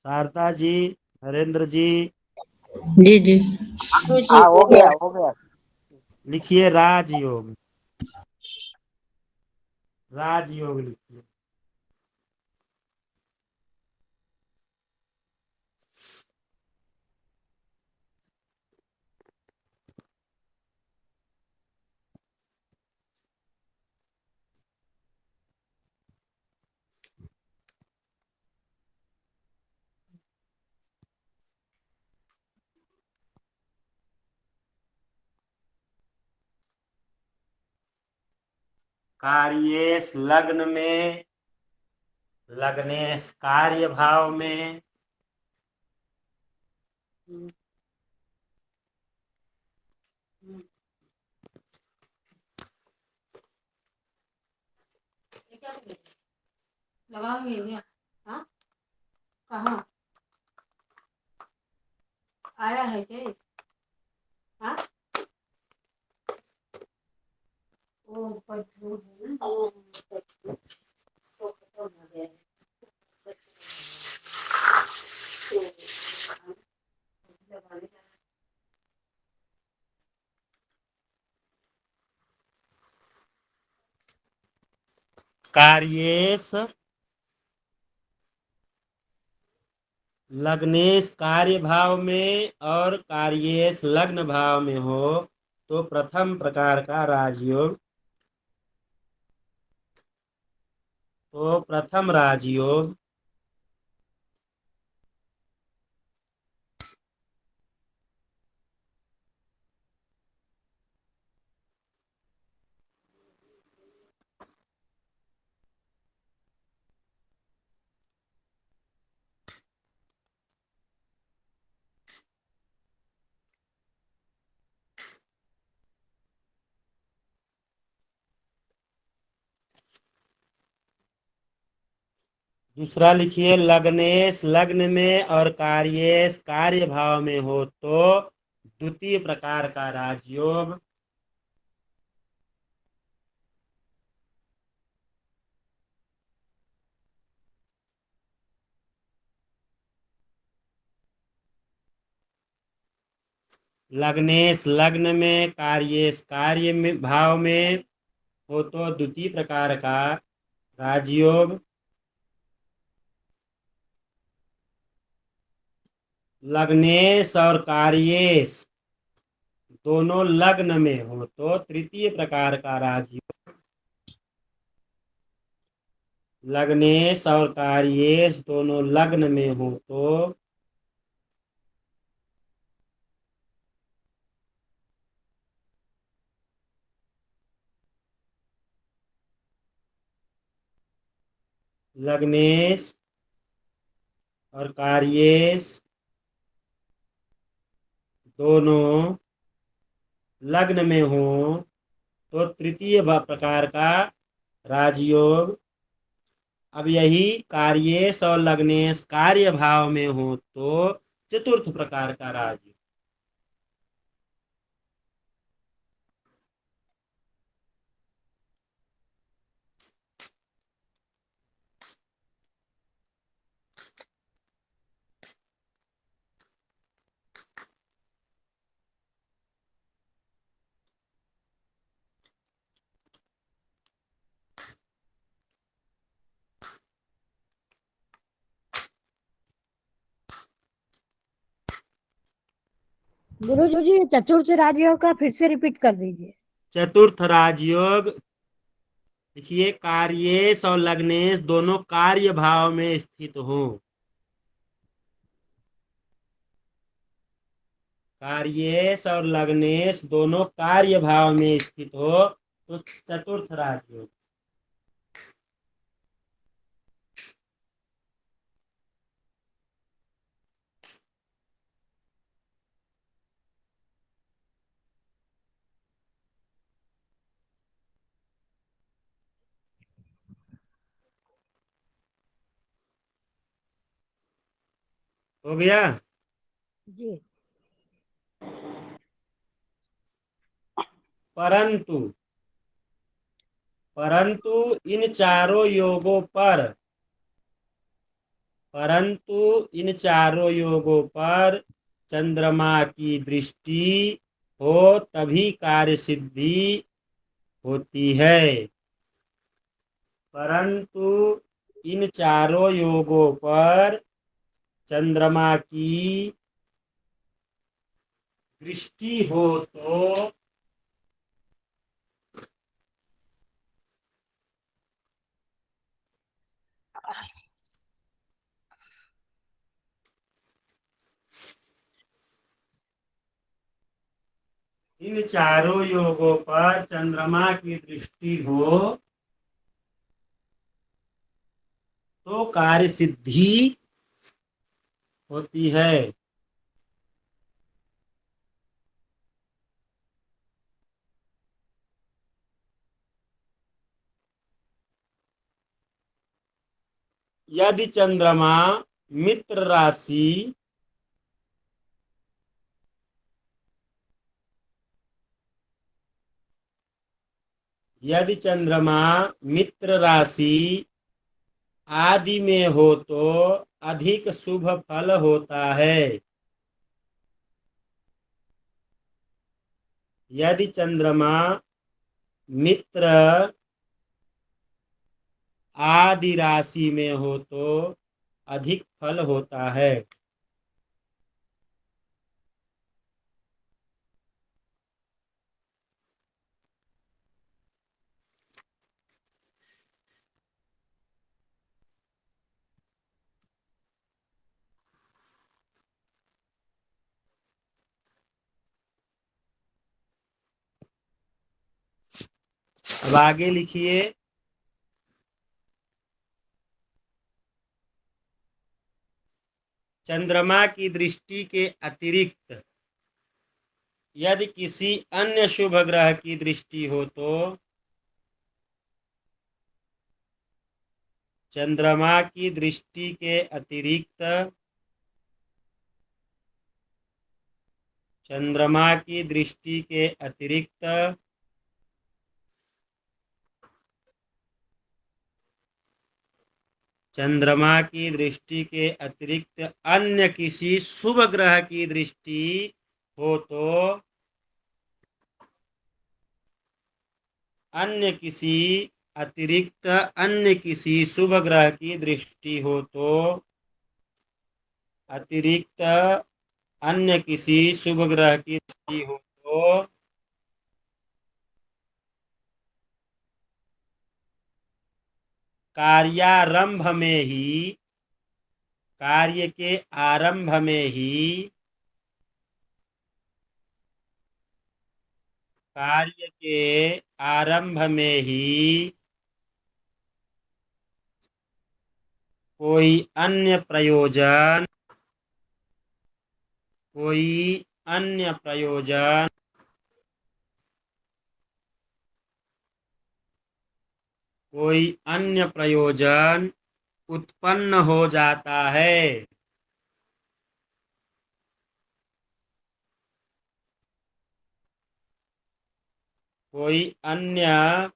शारदा जी, नरेंद्र जी, जी जी। गुरुजी हाँ हो गया हो गया। लिखिए राजयोग। राजयोग लिखिए। कार्येश लग्न में, लग्नेश कार्य भाव में, लगाओगे क्या? हाँ, कहाँ आया है क्या? हाँ कार्येश लग्नेश कार्य भाव में और कार्येश लग्न भाव में हो तो प्रथम प्रकार का राजयोग, तो प्रथम राजयोग दूसरा लिखिए लग्नेश लग्न में और कार्येश कार्य भाव में हो तो द्वितीय प्रकार का राजयोग, लग्नेश लग्न में कार्येश कार्य में भाव में हो तो द्वितीय प्रकार का राजयोग, लग्नेश और कार्येश दोनों लग्न में हो तो तृतीय प्रकार का राजयोग, लग्नेश और कार्येश दोनों लग्न में हो तो लग्नेश और कार्येश दोनों लग्न में हो तो तृतीय प्रकार का राजयोग। अब यही कार्येश और लग्नेश कार्य भाव में हो तो चतुर्थ प्रकार का राजयोग। गुरु जी चतुर्थ राजयोग का फिर से रिपीट कर दीजिए। चतुर्थ राजयोग देखिए कार्येश और लग्नेश दोनों कार्य भाव में स्थित हो, कार्येश और लग्नेश दोनों कार्य भाव में स्थित हो तो चतुर्थ राजयोग। हो गया। जी परंतु परंतु इन चारों योगों पर परंतु इन चारों योगों पर चंद्रमा की दृष्टि हो तभी कार्य सिद्धि होती है। परंतु इन चारों योगों पर चंद्रमा की दृष्टि हो तो इन चारों योगों पर चंद्रमा की दृष्टि हो तो कार्य सिद्धि होती है। यदि चंद्रमा मित्र राशि यदि चंद्रमा मित्र राशि आदि में हो तो अधिक शुभ फल होता है। यदि चंद्रमा मित्र आदि राशि में हो तो अधिक फल होता है। अब आगे लिखिए। चंद्रमा की दृष्टि के अतिरिक्त यदि किसी अन्य शुभ ग्रह की दृष्टि हो तो चंद्रमा की दृष्टि के अतिरिक्त चंद्रमा की दृष्टि के अतिरिक्त चंद्रमा की दृष्टि के अतिरिक्त अन्य किसी शुभ ग्रह की दृष्टि हो तो अन्य किसी अतिरिक्त अन्य किसी शुभ ग्रह की दृष्टि हो तो अतिरिक्त अन्य किसी शुभ ग्रह की दृष्टि हो तो कार्यारंभ में ही कार्य के आरंभ में ही कार्य के आरंभ में ही कोई अन्य प्रयोजन कोई अन्य प्रयोजन कोई अन्य प्रयोजन उत्पन्न हो जाता है। कोई अन्य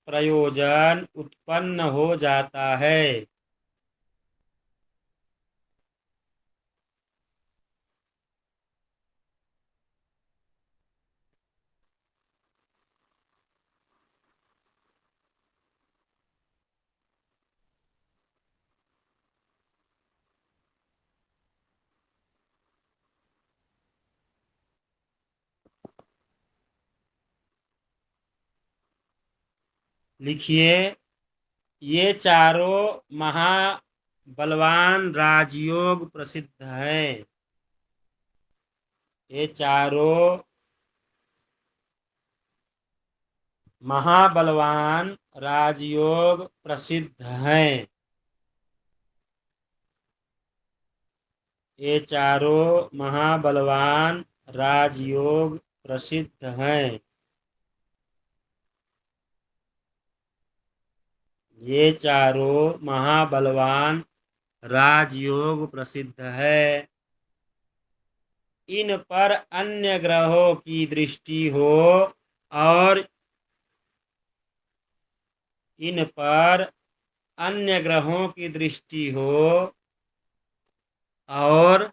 प्रयोजन उत्पन्न हो जाता है। लिखिए, ये चारों महाबलवान राजयोग प्रसिद्ध हैं। ये चारों महाबलवान राजयोग प्रसिद्ध हैं। ये चारों महाबलवान राजयोग प्रसिद्ध हैं। ये चारों महाबलवान राजयोग प्रसिद्ध है। इन पर अन्य ग्रहों की दृष्टि हो और इन पर अन्य ग्रहों की दृष्टि हो और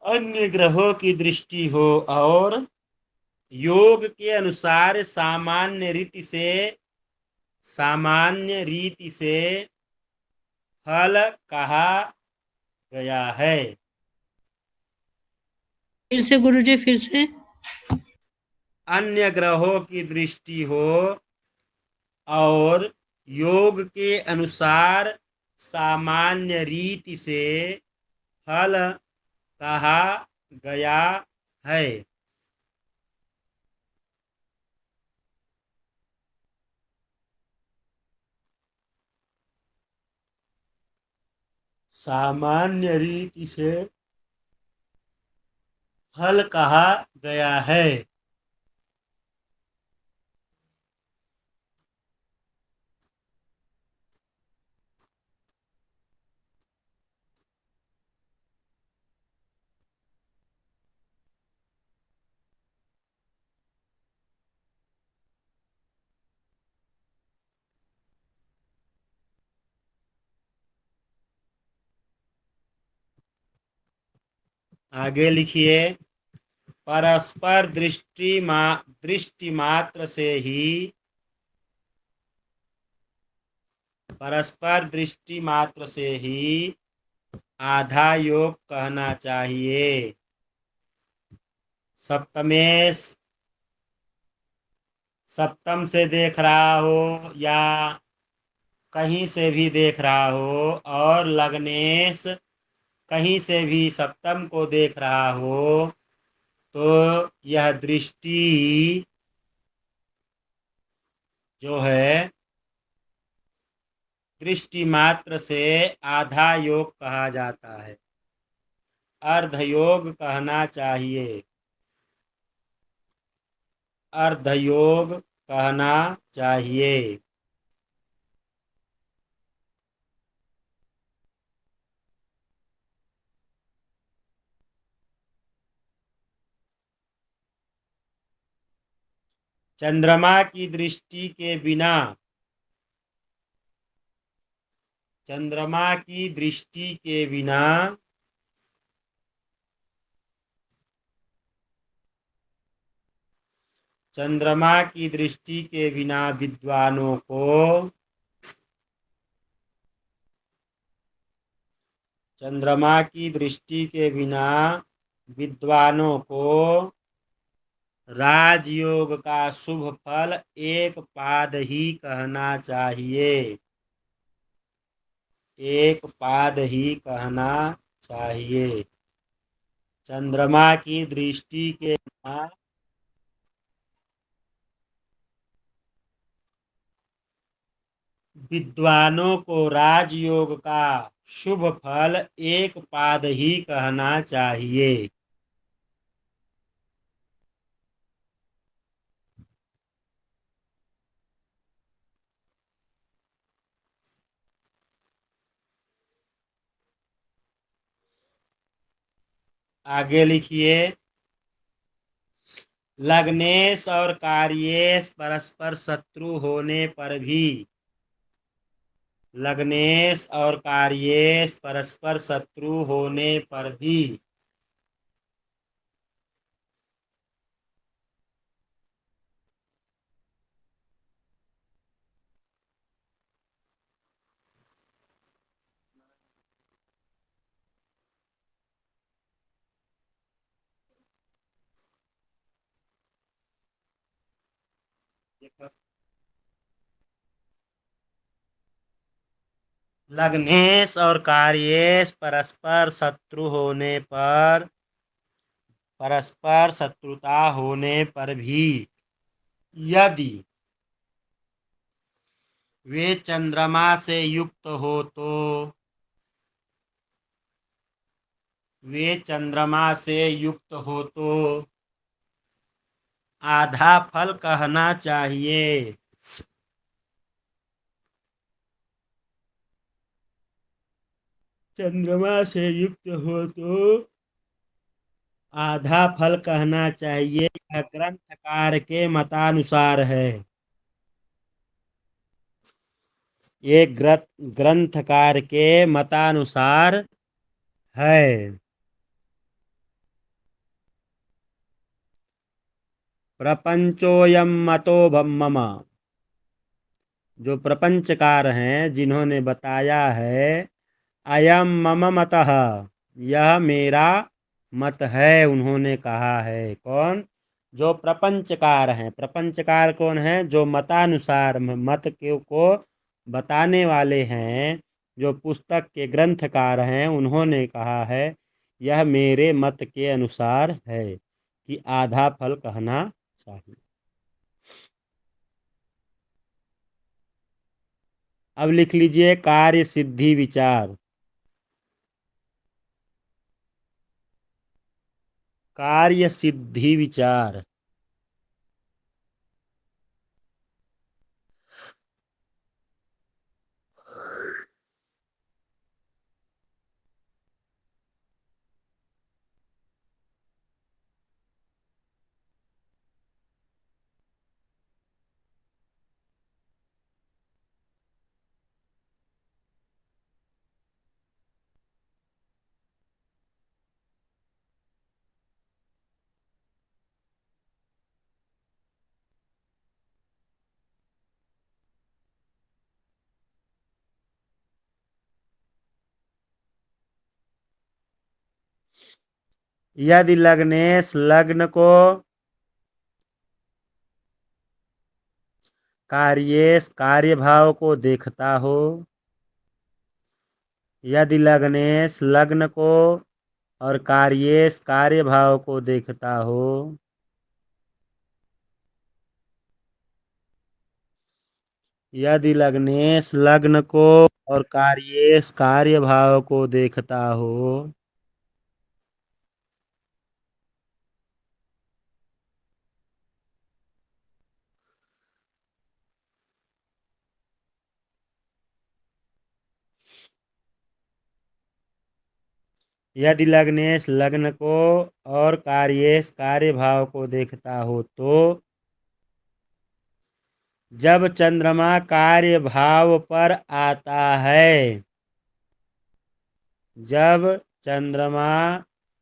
अन्य ग्रहों की दृष्टि हो और योग के अनुसार सामान्य रीति से फल कहा गया है। फिर से गुरुजी, फिर से। अन्य ग्रहों की दृष्टि हो और योग के अनुसार सामान्य रीति से फल कहा गया है। सामान्य रीति से फल कहा गया है। आगे लिखिए, परस्पर दृष्टि मात्र से ही, परस्पर दृष्टि मात्र से ही आधा योग कहना चाहिए। सप्तमेश, सप्तम से देख रहा हो या कहीं से भी देख रहा हो, और लग्नेश कहीं से भी सप्तम को देख रहा हो, तो यह दृष्टि जो है दृष्टि मात्र से आधा योग कहा जाता है, अर्ध योग कहना चाहिए, अर्ध योग कहना चाहिए। चंद्रमा की दृष्टि के बिना, चंद्रमा की दृष्टि के बिना चंद्रमा की दृष्टि के बिना विद्वानों को, चंद्रमा की दृष्टि के बिना विद्वानों को राजयोग का शुभ फल एक पाद ही कहना चाहिए, एक पाद ही कहना चाहिए। चंद्रमा की दृष्टि के बिना विद्वानों को राजयोग का शुभ फल एक पाद ही कहना चाहिए। आगे लिखिए, लग्नेश और कार्येश परस्पर शत्रु होने पर भी, लग्नेश और कार्येश परस्पर शत्रु होने पर भी लग्नेश और कार्येश परस्पर शत्रु होने पर, परस्पर शत्रुता होने पर भी यदि वे चंद्रमा से युक्त हो तो, वे चंद्रमा से युक्त हो तो आधा फल कहना चाहिए। चंद्रमा से युक्त हो तो आधा फल कहना चाहिए। यह ग्रंथकार के मतानुसार है, ये ग्रंथकार के मतानुसार है। प्रपंचोयम मतो मम, जो प्रपंचकार हैं जिन्होंने बताया है, अयम मम मतः, यह मेरा मत है, उन्होंने कहा है। कौन? जो प्रपंचकार हैं। प्रपंचकार कौन है? जो मतानुसार मत को बताने वाले हैं, जो पुस्तक के ग्रंथकार हैं, उन्होंने कहा है यह मेरे मत के अनुसार है कि आधा फल कहना चाहिए। अब लिख लीजिए कार्य सिद्धि विचार। कार्य सिद्धि विचार। यदि लग्नेश लग्न को कार्येश कार्य भाव को देखता हो, यदि लग्नेश लग्न को और कार्येश कार्य भाव को देखता हो, यदि लग्नेश लग्न को और कार्येश कार्य भाव को देखता हो, यदि लग्नेश लग्न को और कार्येश कार्य भाव को देखता हो तो जब चंद्रमा कार्य भाव पर आता है, जब चंद्रमा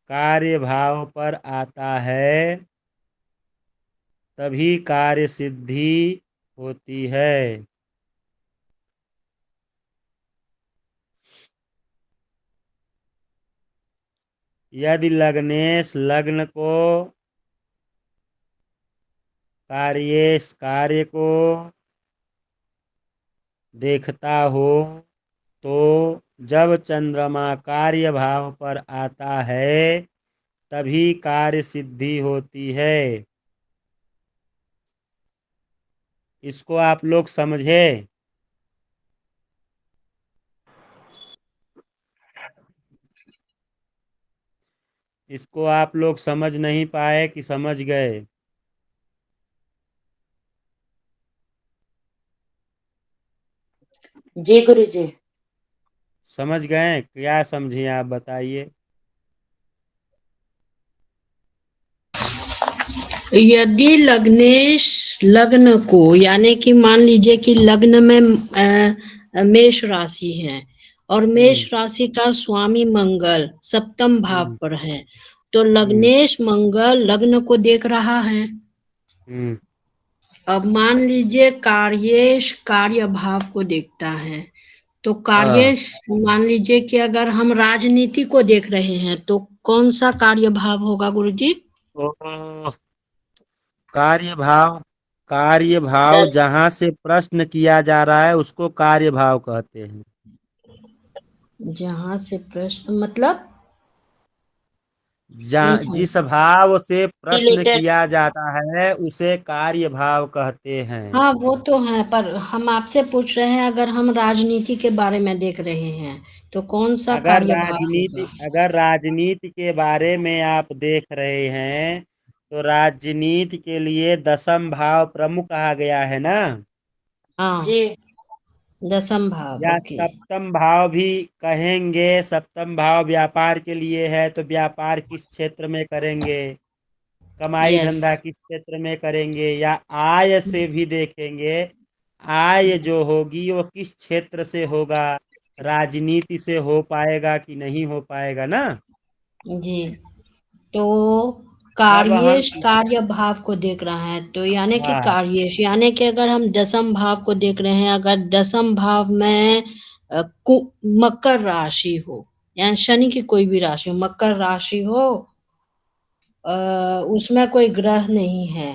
कार्य भाव पर आता है तभी कार्य सिद्धि होती है। यदि लग्नेश लग्न को कार्येश कार्य को देखता हो तो जब चंद्रमा कार्य भाव पर आता है तभी कार्य सिद्धि होती है। इसको आप लोग समझे? इसको आप लोग समझ नहीं पाए कि समझ गए? जी गुरुजी। समझ गए? क्या समझे आप बताइए? यदि लग्नेश लग्न को, यानी कि मान लीजिए कि लग्न में मेष राशि है और मेष राशि का स्वामी मंगल सप्तम भाव हम्म, पर है, तो हम्म, लग्नेश मंगल लग्न को देख रहा है। हम्म, अब मान लीजिए कार्येश कार्य भाव को देखता है, तो हाँ। कार्येश मान लीजिए कि अगर हम राजनीति को देख रहे हैं तो कौन सा कार्य भाव होगा गुरुजी? तो कार्य भाव 10। जहां से प्रश्न किया जा रहा है उसको कार्य भाव कहते हैं। जहां से प्रश्न मतलब नहीं जिस समझ। भाव से प्रश्न रिलेटेड। किया जाता है उसे कार्य भाव कहते हैं। हाँ वो तो है, पर हम आपसे पूछ रहे हैं अगर हम राजनीति के बारे में देख रहे हैं तो कौन सा कार्य भाव होगा? अगर राजनीति के बारे में आप देख रहे हैं तो राजनीति के लिए दसम भाव प्रमुख कहा गया है ना, हाँ, जी। दसम भाव, या ओके। सप्तम भाव भी कहेंगे। सप्तम भाव व्यापार के लिए है तो व्यापार किस क्षेत्र में करेंगे, कमाई यस। धंधा किस क्षेत्र में करेंगे, या आय से भी देखेंगे आय जो होगी वो किस क्षेत्र से होगा, राजनीति से हो पाएगा कि नहीं हो पाएगा ना। जी, तो अब हम कार्येश कार्य भाव को देख रहा है, तो यानी कि हाँ, कार्येश, यानी कि अगर हम दसम भाव को देख रहे हैं, अगर दसम भाव में मकर राशि हो, यानी शनि की कोई भी राशि हो, मकर राशि हो, उसमें कोई ग्रह नहीं है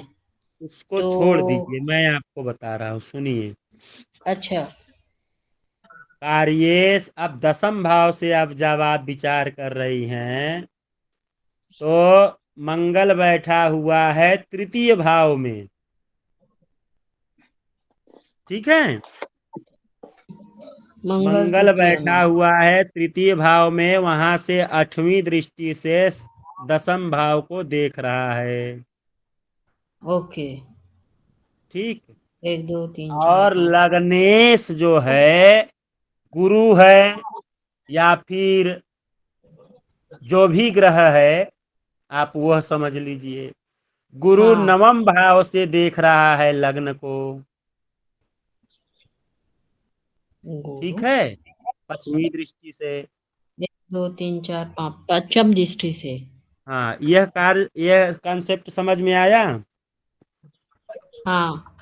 उसको तो छोड़ दीजिए, मैं आपको बता रहा हूँ, सुनिए। अच्छा। कार्येश अब दसम भाव से अब जब आप विचार कर रही हैं तो मंगल बैठा हुआ है तृतीय भाव में, ठीक है। मंगल मंगल तृतीय में। बैठा हुआ है तृतीय भाव में, वहां से 8वीं दृष्टि से दसम भाव को देख रहा है, ओके। ठीक। 1 2 3 4 और 5। लग्नेश जो है गुरु है या फिर जो भी ग्रह है आप वह समझ लीजिए, गुरु हाँ, नवम भाव से देख रहा है लग्न को, ठीक गुरु है, 5वीं दृष्टि से। 1 2 3 4 5 पंचम दृष्टि से। हाँ, यह कंसेप्ट समझ में आया। हाँ।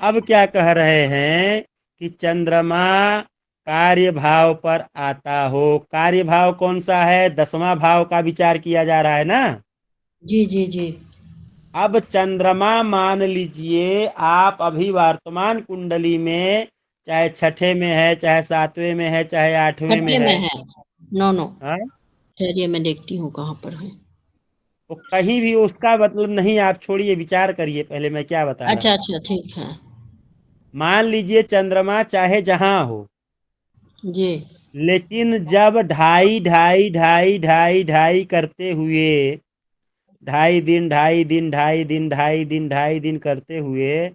अब क्या कह रहे हैं कि चंद्रमा कार्य भाव पर आता हो। कार्य भाव कौन सा है? 10वां भाव का विचार किया जा रहा है ना। जी जी जी। अब चंद्रमा मान लीजिए आप अभी वर्तमान कुंडली में चाहे छठे में है, चाहे 7वें में है, चाहे 8वें में छठे में है। है। नो नो, हाँ, चलिए मैं देखती हूँ कहाँ पर है। तो कहीं भी उसका मतलब नहीं, आप छोड़िए, विचार करिए पहले मैं क्या बता रहा अच्छा हूँ। अच्छा, ठीक है। मान लीजिए चंद्रमा चाहे जहां हो, जी। लेकिन जब ढाई ढाई ढाई ढाई ढाई करते हुए 2.5 दिन 2.5 दिन 2.5 दिन 2.5 दिन 2.5 दिन करते हुए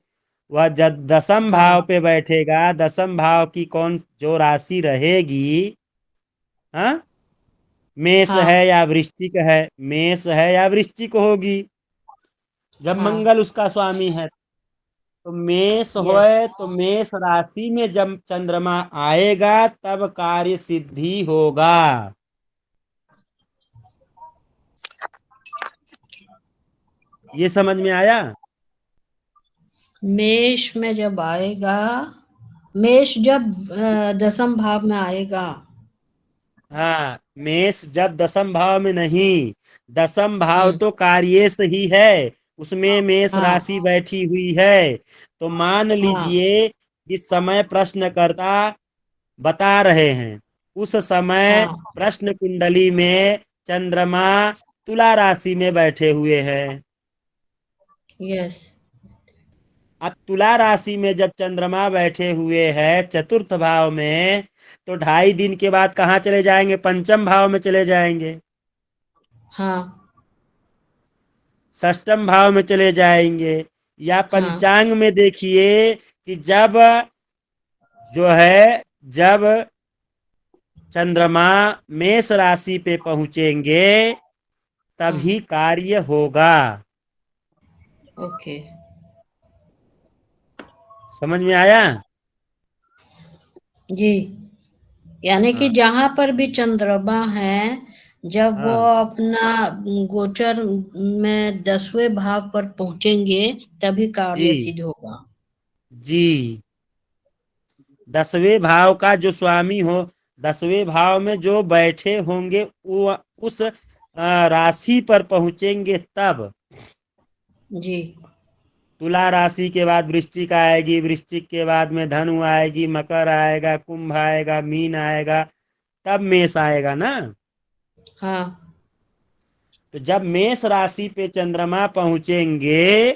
वह जब 10म हाँ भाव पे बैठेगा, 10म भाव की कौन जो राशि रहेगी, हाँ, मेष है हाँ या वृश्चिक है, मेष है या वृश्चिक होगी, जब हाँ। मंगल उसका स्वामी है। तो मेष यस। होए तो मेष राशि में जब चंद्रमा आएगा तब कार्य सिद्धि होगा। ये समझ में आया? मेष में जब आएगा, मेष जब 10म भाव में आएगा। हाँ, मेष जब 10म भाव में नहीं, 10म भाव हम्म। तो कार्येश ही है, उसमें मेष हाँ राशि बैठी हुई है। तो मान हाँ लीजिए जिस समय प्रश्नकर्ता बता रहे हैं उस समय हाँ। प्रश्न कुंडली में चंद्रमा तुला राशि में बैठे हुए हैं। यस। अब तुला राशि में जब चंद्रमा बैठे हुए हैं चतुर्थ भाव में, तो 2.5 दिन के बाद कहाँ चले जाएंगे? पंचम भाव में चले जाएंगे, हाँ षष्टम भाव में चले जाएंगे। या हाँ पंचांग में देखिए कि जब जो है जब चंद्रमा मेष राशि पे पहुंचेंगे हाँ। तभी कार्य होगा। ओके। समझ में आया? जी, यानी कि हाँ जहां पर भी चंद्रमा है, जब वो हाँ अपना गोचर में 10वें भाव पर पहुंचेंगे तभी कार्य जी सिद्ध होगा। जी। 10वें भाव का जो स्वामी हो, 10वें भाव में जो बैठे होंगे वो उस राशि पर पहुंचेंगे तब। जी। तुला राशि के बाद वृश्चिक आएगी, वृश्चिक के बाद में धनु आएगी, मकर आएगा, कुंभ आएगा, मीन आएगा, तब मेष आएगा ना। हाँ तो जब मेष राशि पे चंद्रमा पहुंचेंगे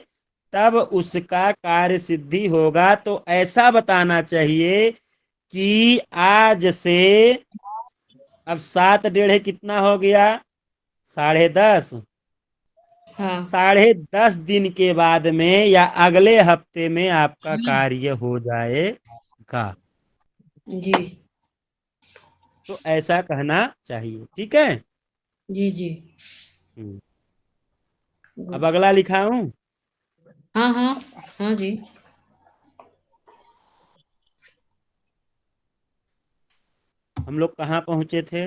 तब उसका कार्य सिद्धि होगा। तो ऐसा बताना चाहिए कि आज से अब 7 डेढ़े कितना हो गया? 10:30। हाँ। 10:30 दिन के बाद में या अगले हफ्ते में आपका कार्य हो जाएगा। जी तो ऐसा कहना चाहिए, ठीक है। जी जी। हम्म। अब गुड। अगला लिखाऊं। हाँ हाँ हाँ जी। हम लोग कहाँ पहुंचे थे?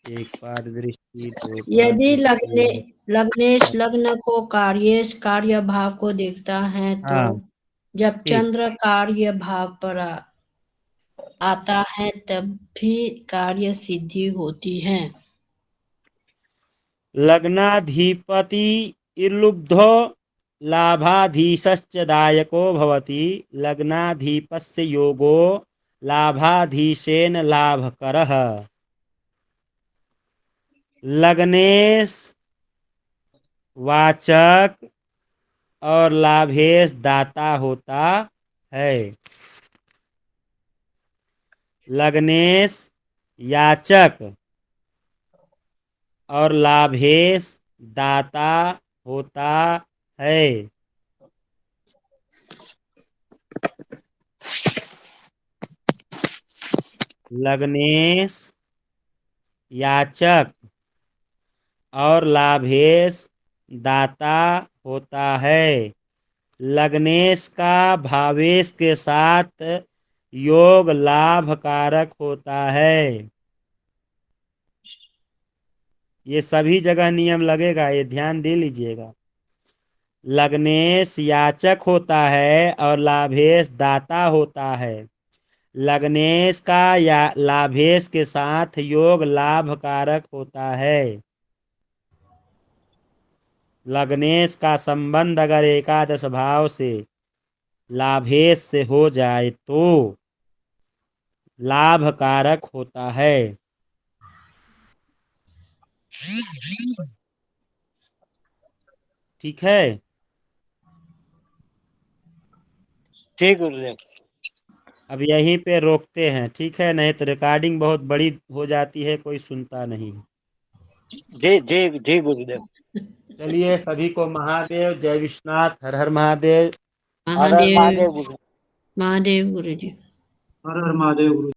एक पाद दृष्टि, दो पाद यदि दृष्टि। लग्नेश लग्न को कार्येश कार्य भाव को देखता है तो हाँ, जब ठीक। चंद्र कार्य भाव पर आता है तब भी कार्य सिद्धि होती है। लग्नाधिपति इर्लुब्धो लाभाधीशश्च दायको भवति। लग्नाधिपस्य योगो लाभाधीशेन लाभकरः। लग्नेश वाचक और लाभेश दाता होता है। लग्नेश याचक और लाभेश दाता होता है। लग्नेश याचक और लाभेश दाता होता है। लग्नेश का भावेश के साथ योग लाभकारक होता है। ये सभी जगह नियम लगेगा, ये ध्यान दे लीजिएगा। लग्नेश याचक होता है और लाभेश दाता होता है। लग्नेश का या लाभेश के साथ योग लाभकारक होता है। लग्नेश का संबंध अगर एकादश भाव से लाभेश से हो जाए तो लाभकारक होता है। ठीक है। ठीक गुरुदेव। अब यहीं पे रोकते हैं, ठीक है, नहीं तो रिकॉर्डिंग बहुत बड़ी हो जाती है, कोई सुनता नहीं। जी जी जी गुरुदेव। चलिए, सभी को महादेव, जय विश्वनाथ, हर हर महादेव। हर हर महादेव महादेव गुरुदेव। महादेव गुरु जी। हर हर महादेव गुरु।